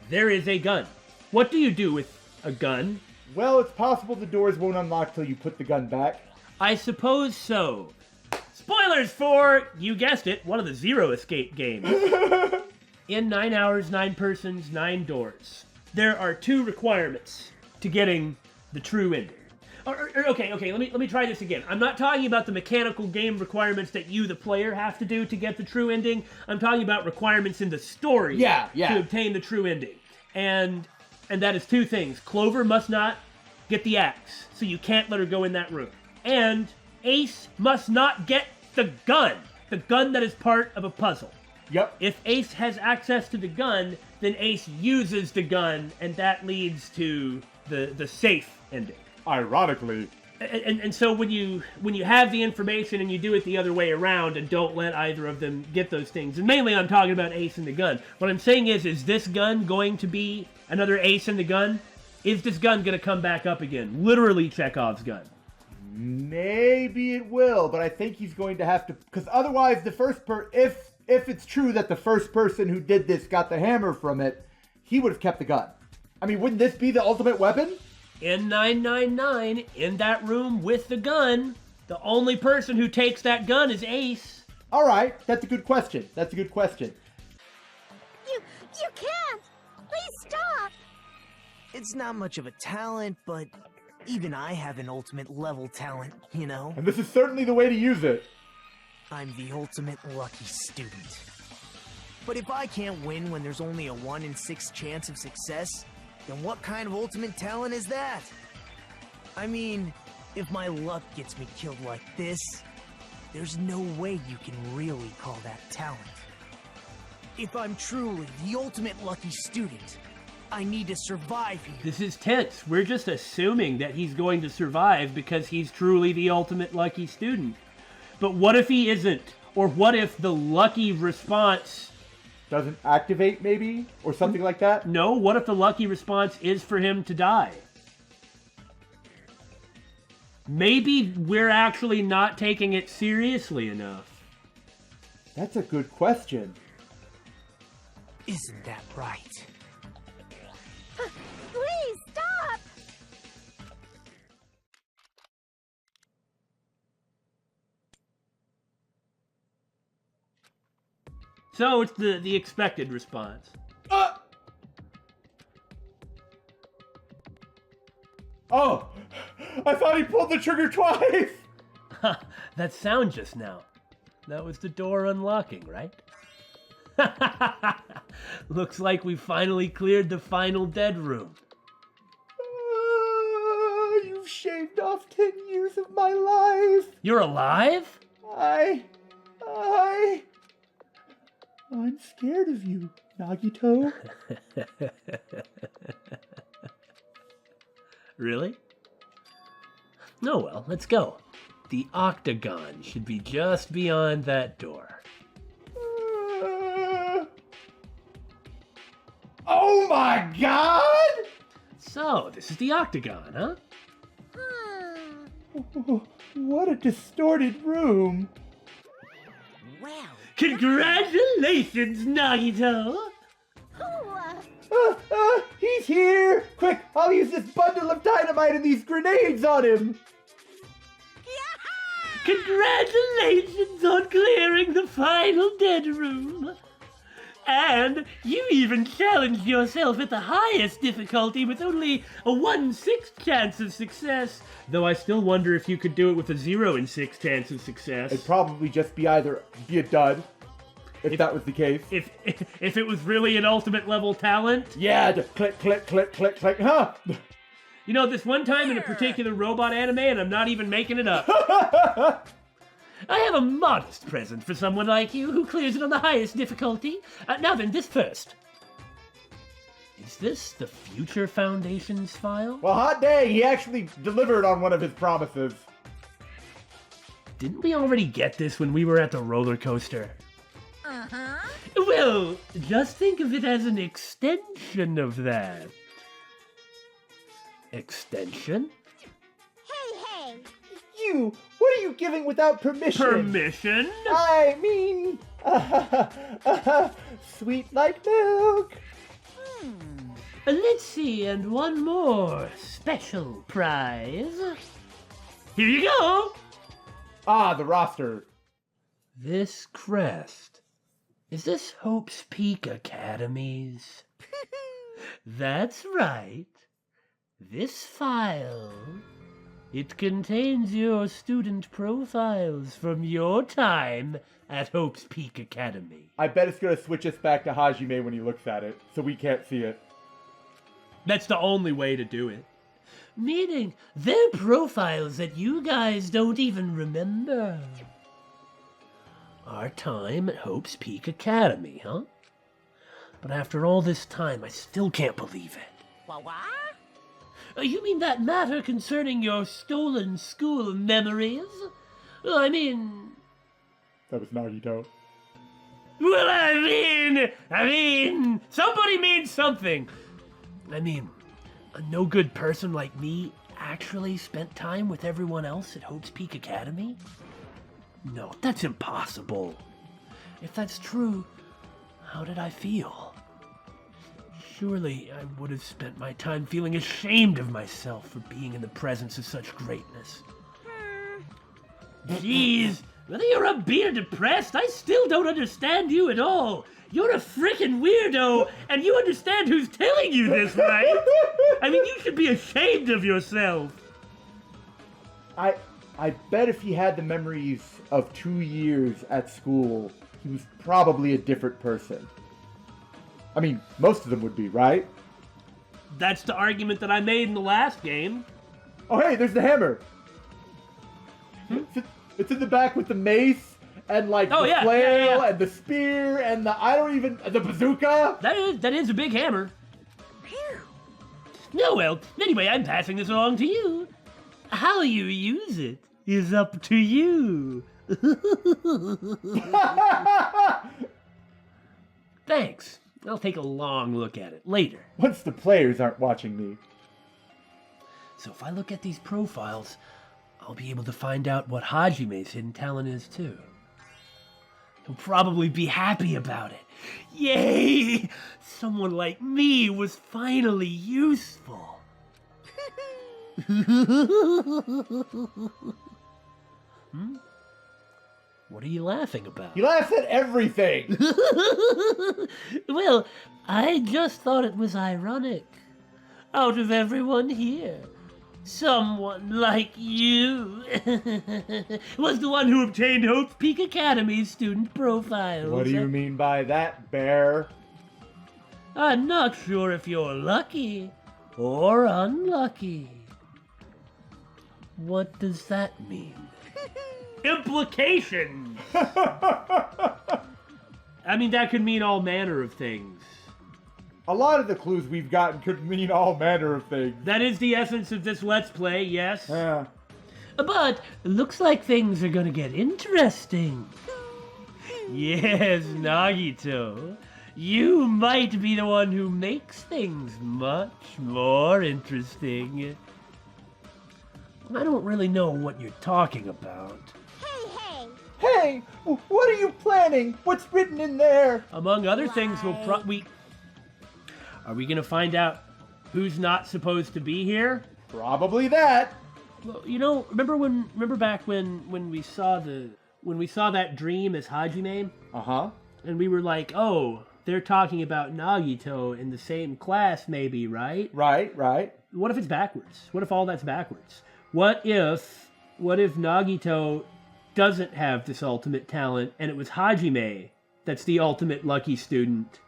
there is a gun. What do you do with a gun? Well, it's possible the doors won't unlock till you put the gun back. I suppose so. Spoilers for, you guessed it, one of the Zero Escape games. In 9 hours, 9 persons, 9 doors. There are 2 requirements to getting the true ending. Okay, let me try this again. I'm not talking about the mechanical game requirements that you, the player, have to do to get the true ending. I'm talking about requirements in the story to obtain the true ending. And that is 2 things. Clover must not get the axe, so you can't let her go in that room. And Ace must not get the gun that is part of a puzzle. Yep. If Ace has access to the gun, then Ace uses the gun, and that leads to the safe ending. Ironically. And so when you have the information and you do it the other way around and don't let either of them get those things, and mainly I'm talking about Ace and the gun. What I'm saying is this gun going to be another Ace and the gun? Is this gun going to come back up again? Literally Chekhov's gun. Maybe it will, but I think he's going to have to, because otherwise the first if it's true that the first person who did this got the hammer from it, he would have kept the gun. I mean, wouldn't this be the ultimate weapon? N999 in that room with the gun. The only person who takes that gun is Ace. All right, that's a good question. You can't! Please stop! It's not much of a talent, but even I have an ultimate level talent, you know? And this is certainly the way to use it. I'm the ultimate lucky student. But if I can't win when there's only a 1 in 6 chance of success, then what kind of ultimate talent is that? I mean, if my luck gets me killed like this, there's no way you can really call that talent. If I'm truly the ultimate lucky student, I need to survive here. This is tense. We're just assuming that he's going to survive because he's truly the ultimate lucky student. But what if he isn't? Or what if the lucky response... Doesn't activate, maybe? Or something like that? No, what if the lucky response is for him to die? Maybe we're actually not taking it seriously enough. That's a good question. Isn't that right? Please stop! So it's the expected response. Oh! I thought he pulled the trigger twice! That sound just now. That was the door unlocking, right? Looks like we finally cleared the final dead room. You've shaved off 10 years of my life. You're alive? I'm scared of you, Nagito. Really? Oh well, let's go. The octagon should be just beyond that door. Oh my god! So, this is the octagon, huh? Oh, what a distorted room. Well, Congratulations, Nagito! He's here! Quick, I'll use this bundle of dynamite and these grenades on him! Congratulations on clearing the final dead room! And you even challenged yourself at the highest difficulty with only a 1/6 chance of success. Though I still wonder if you could do it with a 0 in 6 chance of success. It'd probably just be a dud, if that was the case. If it was really an ultimate level talent. Yeah, just click, click, click, click, click, huh? You know, this one time in a particular robot anime, and I'm not even making it up. I have a modest present for someone like you who clears it on the highest difficulty. Now then, this first. Is this the Future Foundation's file? Well, hot dang, he actually delivered on one of his promises. Didn't we already get this when we were at the roller coaster? uh-huh. Well, just think of it as an extension of that. Extension? Hey! You, what are you giving without permission? Permission? I mean, sweet like milk. Let's see, and one more special prize. Here you go! Ah, the roster. This crest. Is this Hope's Peak Academy's? That's right. This file. It contains your student profiles from your time at Hope's Peak Academy. I bet it's gonna switch us back to Hajime when he looks at it, so we can't see it. That's the only way to do it. Meaning, they're profiles that you guys don't even remember. Our time at Hope's Peak Academy, huh? But after all this time, I still can't believe it. What? You mean that matter concerning your stolen school memories? I mean... That was Nagito. Well, I mean, somebody means something. I mean, a no good person like me actually spent time with everyone else at Hope's Peak Academy? No, that's impossible. If that's true, how did I feel? Surely I would have spent my time feeling ashamed of myself for being in the presence of such greatness. Jeez, whether you're upbeat or depressed, I still don't understand you at all. You're a frickin' weirdo, and you understand who's telling you this, right? I mean, you should be ashamed of yourself. I bet if he had the memories of 2 years at school, he was probably a different person. I mean, most of them would be, right? That's the argument that I made in the last game. Oh, hey, there's the hammer. It's in the back with the mace and like the flail and the spear and the bazooka. That is a big hammer. No, well, anyway, I'm passing this along to you. How you use it is up to you. Thanks. I'll take a long look at it later. Once the players aren't watching me. So if I look at these profiles, I'll be able to find out what Hajime's hidden talent is too. He'll probably be happy about it. Yay! Someone like me was finally useful. What are you laughing about? He laughs at everything. Well, I just thought it was ironic. Out of everyone here, someone like you was the one who obtained Hope's Peak Academy's student profiles. What do you mean by that, Bear? I'm not sure if you're lucky or unlucky. What does that mean? Implications! I mean, that could mean all manner of things. A lot of the clues we've gotten could mean all manner of things. That is the essence of this Let's Play, yes. Yeah. But looks like things are gonna get interesting. Yes, Nagito. You might be the one who makes things much more interesting. I don't really know what you're talking about. Hey, what are you planning? What's written in there? Among other things, Are we gonna find out who's not supposed to be here? Probably that. Well, you know, remember back when we saw that dream as Hajime? Uh-huh. And we were like, oh, they're talking about Nagito in the same class, maybe, right? Right. What if it's backwards? What if all that's backwards? What if Nagito doesn't have this ultimate talent, and it was Hajime that's the ultimate lucky student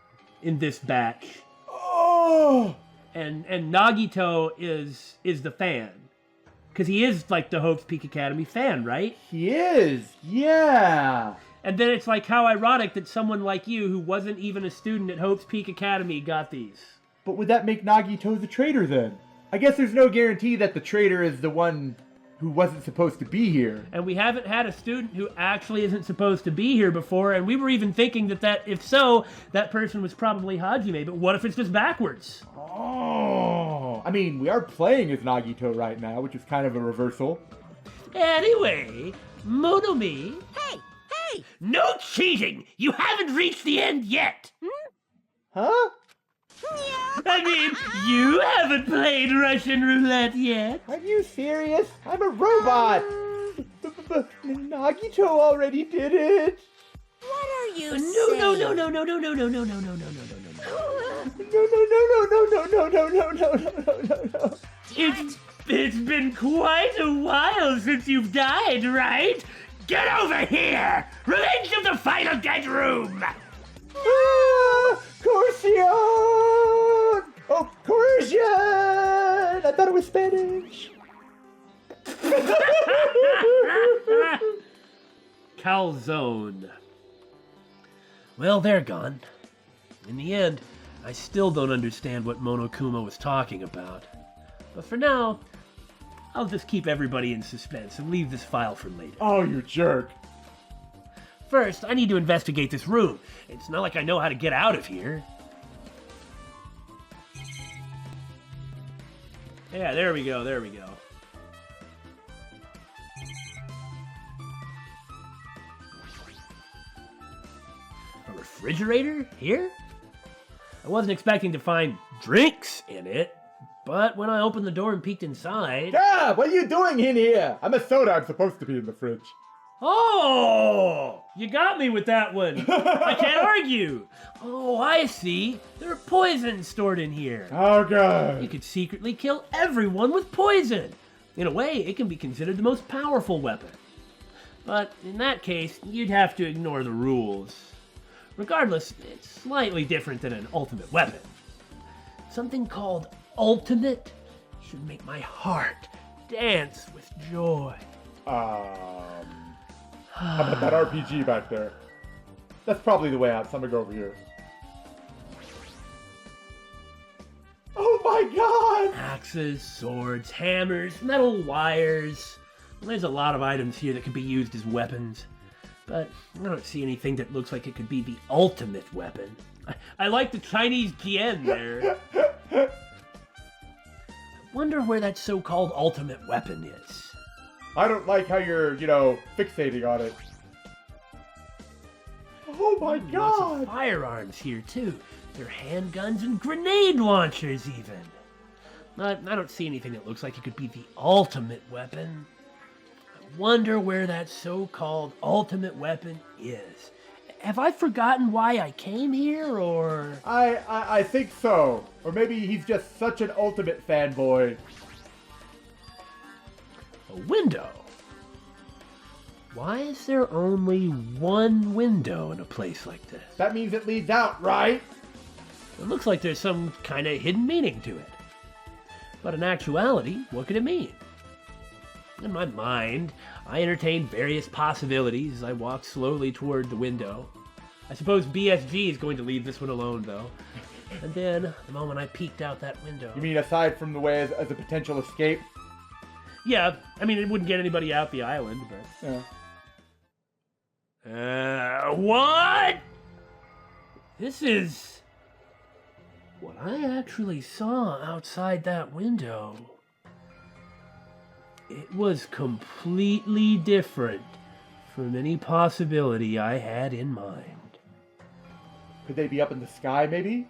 in this batch? Oh! And Nagito is the fan. Because he is like the Hope's Peak Academy fan, right? He is, yeah. And then it's like how ironic that someone like you, who wasn't even a student at Hope's Peak Academy, got these. But would that make Nagito the traitor then? I guess there's no guarantee that the traitor is the one who wasn't supposed to be here. And we haven't had a student who actually isn't supposed to be here before, and we were even thinking that if so, that person was probably Hajime, but what if it's just backwards? Oh, I mean, we are playing as Nagito right now, which is kind of a reversal. Anyway, Monomi... Hey! No cheating! You haven't reached the end yet! Huh? I mean, you haven't played Russian roulette yet. Are you serious? I'm a robot! Nagito already did it! What are you No. No. It's been quite a while since you've died, right? Get over here! Revenge of the Final Dead Room! Coercion! Oh, coercion! I thought it was Spanish. Calzone. Well, they're gone. In the end, I still don't understand what Monokuma was talking about. But for now, I'll just keep everybody in suspense and leave this file for later. Oh, you jerk. First, I need to investigate this room. It's not like I know how to get out of here. Yeah, there we go. A refrigerator here? I wasn't expecting to find drinks in it, but when I opened the door and peeked inside... Yeah, what are you doing in here? I'm a soda. I'm supposed to be in the fridge. Oh! You got me with that one. I can't argue. Oh, I see. There are poisons stored in here. Oh, God. You could secretly kill everyone with poison. In a way, it can be considered the most powerful weapon. But in that case, you'd have to ignore the rules. Regardless, it's slightly different than an ultimate weapon. Something called ultimate should make my heart dance with joy. How about that RPG back there? That's probably the way out, so I'm gonna go over here. Oh my God! Axes, swords, hammers, metal wires. Well, there's a lot of items here that could be used as weapons. But I don't see anything that looks like it could be the ultimate weapon. I like the Chinese Jian there. I wonder where that so-called ultimate weapon is. I don't like how you're, fixating on it. Oh my Lots of god! firearms here, too. There are handguns and grenade launchers, even. I don't see anything that looks like it could be the ultimate weapon. I wonder where that so-called ultimate weapon is. Have I forgotten why I came here, or...? I think so. Or maybe he's just such an ultimate fanboy. A window? Why is there only one window in a place like this? That means it leads out, right? It looks like there's some kind of hidden meaning to it. But in actuality, what could it mean? In my mind, I entertained various possibilities as I walked slowly toward the window. I suppose BSG is going to leave this one alone, though. And then, the moment I peeked out that window... You mean aside from the way as a potential escape? Yeah, I mean, it wouldn't get anybody out the island, but... Yeah. What? This is... what I actually saw outside that window. It was completely different from any possibility I had in mind. Could they be up in the sky, maybe?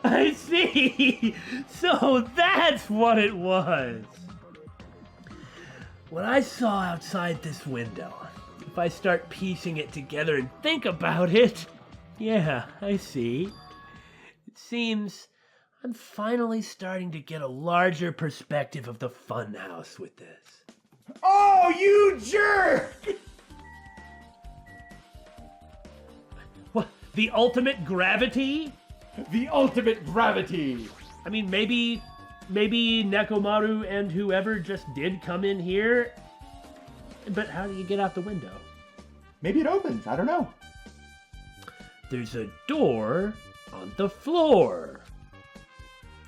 I see. So that's what it was. What I saw outside this window, if I start piecing it together and think about it, yeah, I see. It seems I'm finally starting to get a larger perspective of the funhouse with this. Oh, you jerk! What? The ultimate gravity? The ultimate gravity! I mean, maybe Nekomaru and whoever just did come in here, but how do you get out the window? Maybe it opens, I don't know. There's a door on the floor.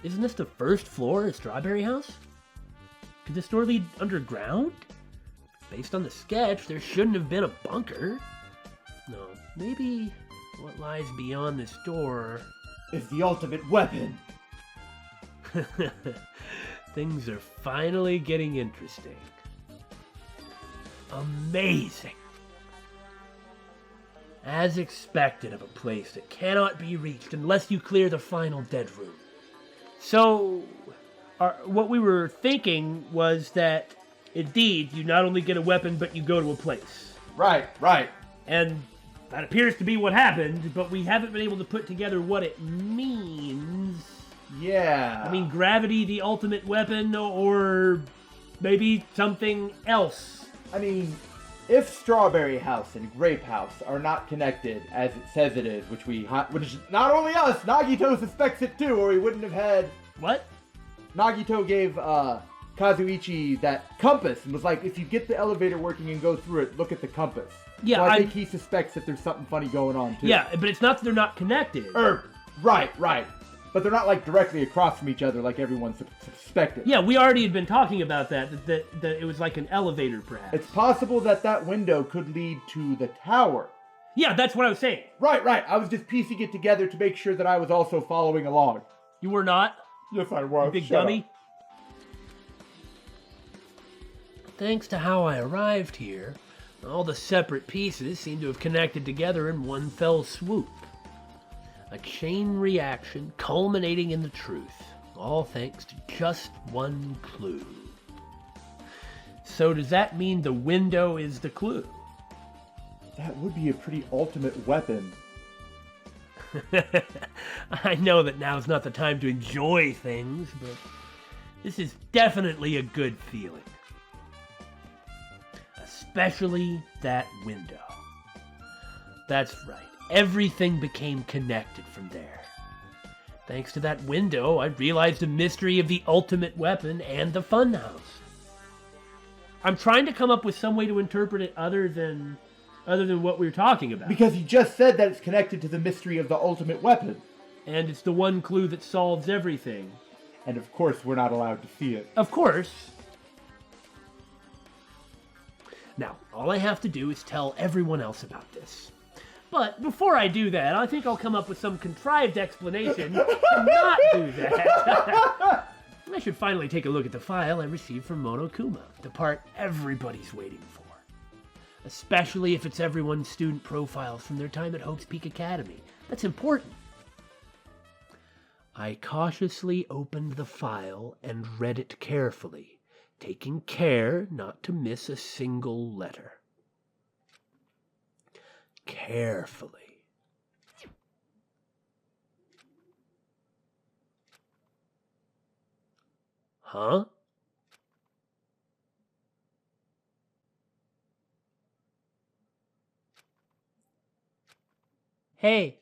Isn't this the first floor of Strawberry House? Could this door lead underground? Based on the sketch, there shouldn't have been a bunker. No, maybe what lies beyond this door is the ultimate weapon. Things are finally getting interesting. Amazing. As expected of a place that cannot be reached unless you clear the final dead room. So, what we were thinking was that, indeed, you not only get a weapon, but you go to a place. Right. And that appears to be what happened, but we haven't been able to put together what it means. Yeah. I mean, gravity, the ultimate weapon, or maybe something else. I mean, if Strawberry House and Grape House are not connected, as it says it is, which not only us, Nagito suspects it too, or he wouldn't have had... What? Nagito gave Kazuichi that compass and was like, if you get the elevator working and go through it, look at the compass. Yeah, so I think he suspects that there's something funny going on too. Yeah, but it's not that they're not connected. Right. But they're not like directly across from each other like everyone suspected. Yeah, we already had been talking about that it was like an elevator, perhaps. It's possible that window could lead to the tower. Yeah, that's what I was saying. Right. I was just piecing it together to make sure that I was also following along. You were not? Yes, I was. You big dummy. Thanks to how I arrived here, all the separate pieces seem to have connected together in one fell swoop. A chain reaction culminating in the truth, all thanks to just one clue. So does that mean the window is the clue? That would be a pretty ultimate weapon. I know that now's not the time to enjoy things, but this is definitely a good feeling. Especially that window. That's right. Everything became connected from there. Thanks to that window, I realized the mystery of the ultimate weapon and the funhouse. I'm trying to come up with some way to interpret it other than what we were talking about. Because you just said that it's connected to the mystery of the ultimate weapon. And it's the one clue that solves everything. And of course, we're not allowed to see it. Of course. Now, all I have to do is tell everyone else about this. But before I do that, I think I'll come up with some contrived explanation to not do that. I should finally take a look at the file I received from Monokuma, the part everybody's waiting for. Especially if it's everyone's student profiles from their time at Hope's Peak Academy. That's important. I cautiously opened the file and read it carefully, taking care not to miss a single letter. Carefully. Huh? Hey,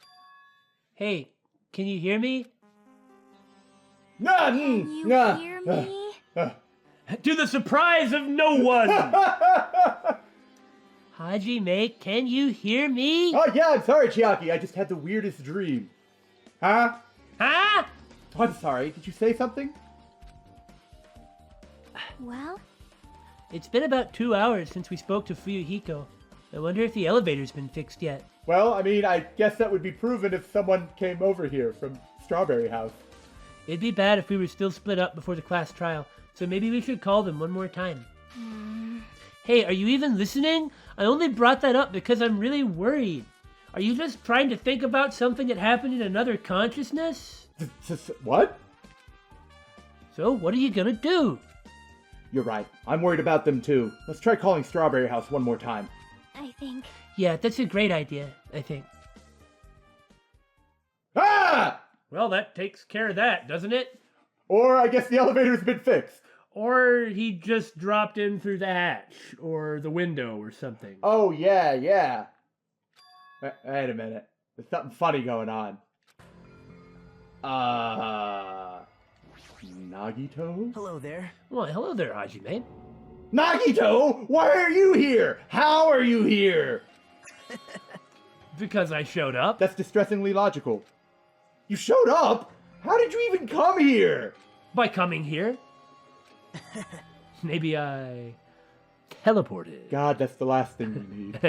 can you hear me? Can you hear me? To the surprise of no one! Hajime, can you hear me? Oh, yeah, I'm sorry, Chiaki. I just had the weirdest dream. Huh? Huh? Oh, I'm sorry. Did you say something? Well, It's been about 2 hours since we spoke to Fuyuhiko. I wonder if the elevator's been fixed yet. Well, I mean, I guess that would be proven if someone came over here from Strawberry House. It'd be bad if we were still split up before the class trial, so maybe we should call them one more time. Hey, are you even listening? I only brought that up because I'm really worried. Are you just trying to think about something that happened in another consciousness? What? So, what are you gonna do? You're right. I'm worried about them too. Let's try calling Strawberry House one more time. I think... Yeah, that's a great idea, I think. Ah! Well, that takes care of that, doesn't it? Or I guess the elevator's been fixed. Or he just dropped in through the hatch, or the window, or something. Oh, yeah. Wait a minute. There's something funny going on. Nagito? Hello there. Well, hello there, Hajime. Nagito! Why are you here? How are you here? Because I showed up. That's distressingly logical. You showed up? How did you even come here? By coming here. Maybe I teleported. God, that's the last thing you need.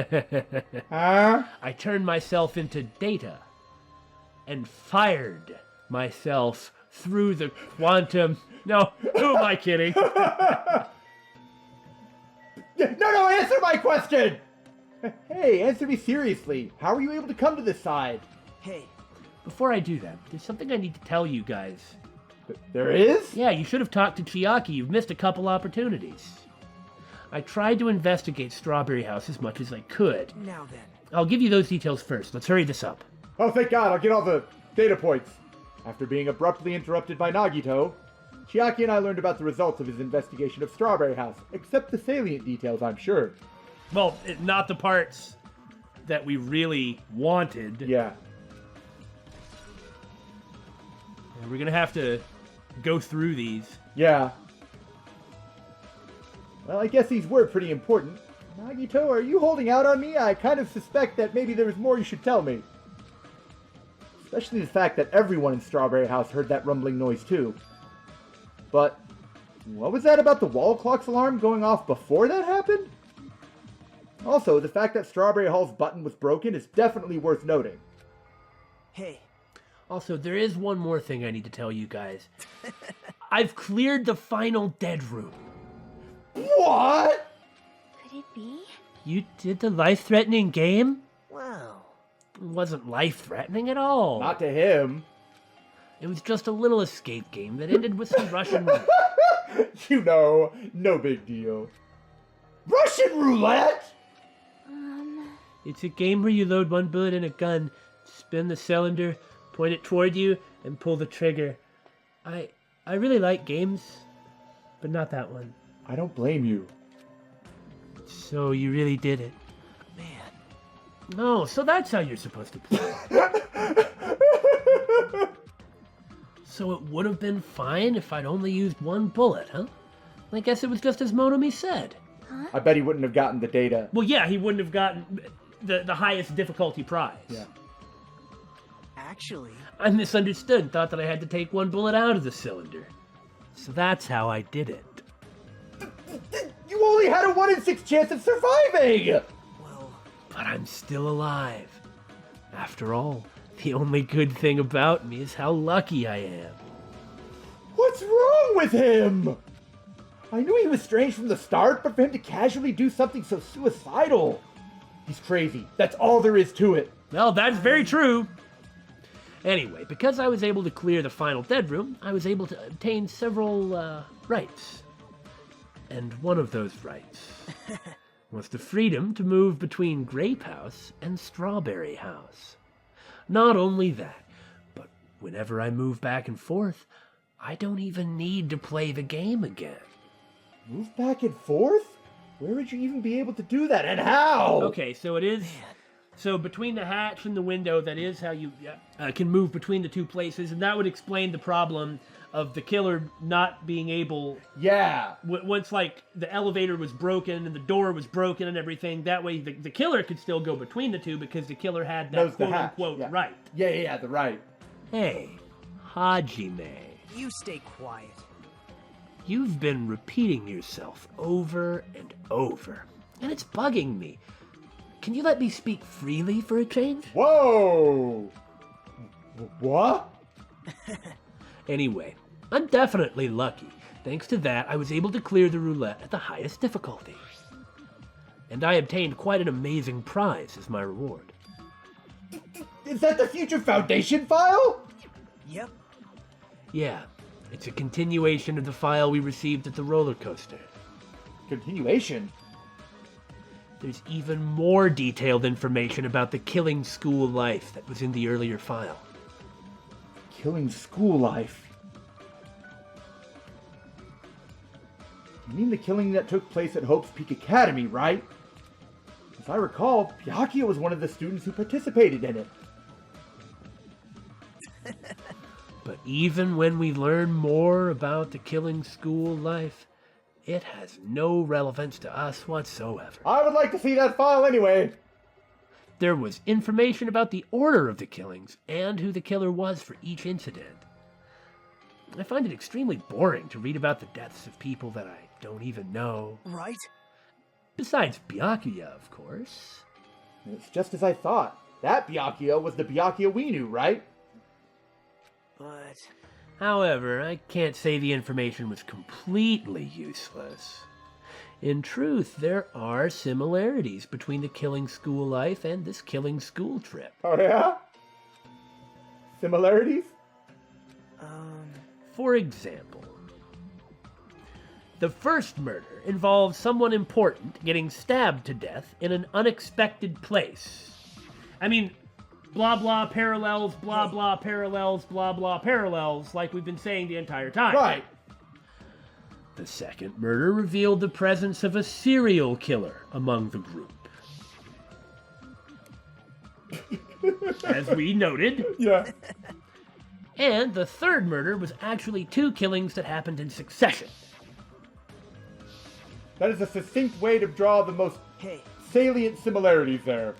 Huh? I turned myself into data and fired myself through the quantum... No, who am I kidding? No, answer my question! Hey, answer me seriously. How were you able to come to this side? Hey, Before I do that, there's something I need to tell you guys. There is? Yeah, you should have talked to Chiaki. You've missed a couple opportunities. I tried to investigate Strawberry House as much as I could. now then. I'll give you those details first. Let's hurry this up. Oh, thank God, I'll get all the data points. After being abruptly interrupted by Nagito, Chiaki and I learned about the results of his investigation of Strawberry House, except the salient details, I'm sure. Well, not the parts that we really wanted. Yeah. And we're gonna have to go through these. Yeah. Well, I guess these were pretty important. Nagito, are you holding out on me? I kind of suspect that maybe there was more you should tell me. Especially the fact that everyone in Strawberry House heard that rumbling noise too. But, what was that about the wall clock's alarm going off before that happened? Also, the fact that Strawberry Hall's button was broken is definitely worth noting. Hey, Also, there is one more thing I need to tell you guys. I've cleared the final dead room. What? Could it be? You did the life-threatening game? wow. It wasn't life-threatening at all. Not to him. It was just a little escape game that ended with some Russian roulette. You know, no big deal. Russian roulette? It's a game where you load one bullet in a gun, spin the cylinder, point it toward you, and pull the trigger. I really like games, but not that one. I don't blame you. So you really did it. Man. No, so that's how you're supposed to play. So it would have been fine if I'd only used one bullet, huh? I guess it was just as Monomi said. I bet he wouldn't have gotten the data. Well, yeah, he wouldn't have gotten the highest difficulty prize. Yeah. Actually, I misunderstood, thought that I had to take one bullet out of the cylinder. So that's how I did it. You only only had a 1 in 6 chance of surviving! Well, But I'm still alive. After all, the only good thing about me is how lucky I am. What's wrong with him? I knew he was strange from the start, but for him to casually do something so suicidal... He's crazy. That's all there is to it. Well, that's very true. Anyway, because I was able to clear the final dead room, I was able to obtain several, rights. And one of those rights was the freedom to move between Grape House and Strawberry House. Not only that, but whenever I move back and forth, I don't even need to play the game again. Move back and forth? Where would you even be able to do that, and how? Okay, so it is... So between the hatch and the window, that is how you can move between the two places, and that would explain the problem of the killer not being able... Yeah. Once, like, the elevator was broken and the door was broken and everything, that way the killer could still go between the two because the killer had that quote-unquote right. Yeah, the right. Hey, Hajime, you stay quiet. you've been repeating yourself over and over, and it's bugging me. Can you let me speak freely for a change? Whoa! What? Anyway, I'm definitely lucky. Thanks to that, I was able to clear the roulette at the highest difficulty. And I obtained quite an amazing prize as my reward. Is that the Future Foundation file? Yep. Yeah, it's a continuation of the file we received at the roller coaster. Continuation? There's even more detailed information about the killing school life that was in the earlier file. Killing school life? You mean the killing that took place at Hope's Peak Academy, right? As I recall, Byakuya was one of the students who participated in it. But even when we learn more about the killing school life, it has no relevance to us whatsoever. I would like to see that file anyway. There was information about the order of the killings and who the killer was for each incident. I find it extremely boring to read about the deaths of people that I don't even know. Right? Besides Byakuya, of course. It's just as I thought. That Byakuya was the Byakuya we knew, right? But... However, I can't say the information was completely useless. In truth, there are similarities between the killing school life and this killing school trip. Oh yeah? Similarities? For example, the first murder involves someone important getting stabbed to death in an unexpected place. I mean, blah blah parallels, blah blah parallels, blah blah parallels, like we've been saying the entire time. Right. The second murder revealed the presence of a serial killer among the group. As we noted. Yeah. And the third murder was actually two killings that happened in succession. That is a succinct way to draw the most Hey, salient similarities there.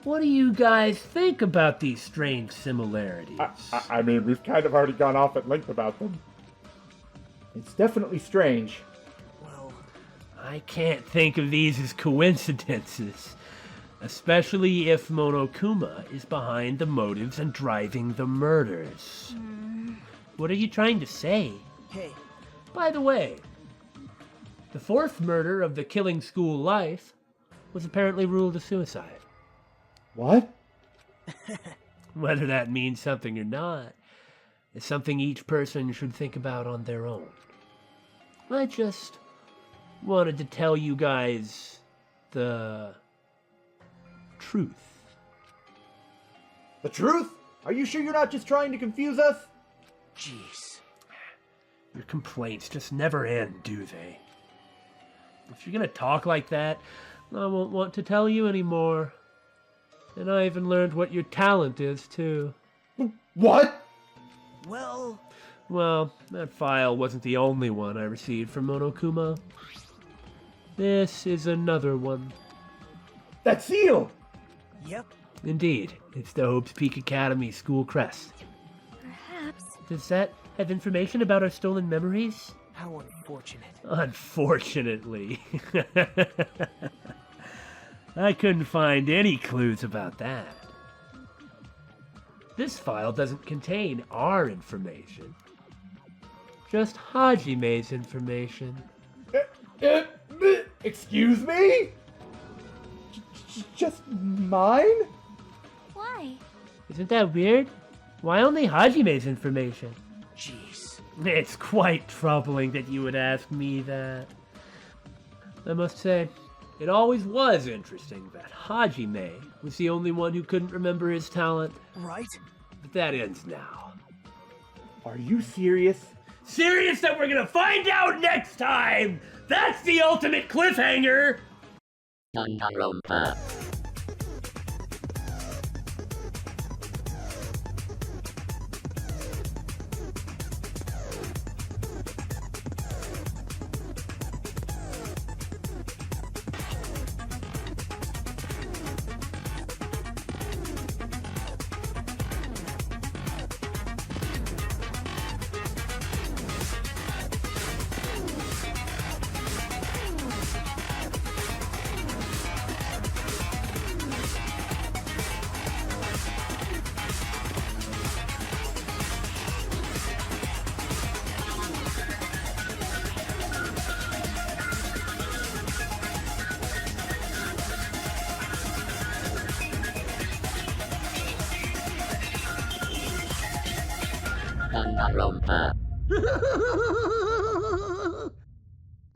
What do you guys think about these strange similarities? I mean, we've kind of already gone off at length about them. It's definitely strange. well, I can't think of these as coincidences. Especially if Monokuma is behind the motives and driving the murders. What are you trying to say? hey, By the way, the fourth murder of the killing school life was apparently ruled a suicide. What? Whether that means something or not is something each person should think about on their own. I just wanted to tell you guys the truth. The truth? Are you sure you're not just trying to confuse us? jeez. Your complaints just never end, do they? If you're gonna talk like that, I won't want to tell you anymore. And I even learned what your talent is, too. What? Well, Well, that file wasn't the only one I received from Monokuma. This is another one. That seal! yep. Indeed, it's the Hope's Peak Academy school crest. Perhaps. Does that have information about our stolen memories? How unfortunate. Unfortunately. I couldn't find any clues about that. This file doesn't contain our information. Just Hajime's information. Excuse me? Just mine? Why? Isn't that weird? Why only Hajime's information? Jeez. It's quite troubling that you would ask me that. I must say, it always was interesting that Hajime was the only one who couldn't remember his talent. Right? But that ends now. Are you serious? Serious that we're gonna find out next time! That's the ultimate cliffhanger! Danganronpa. Danganronpa.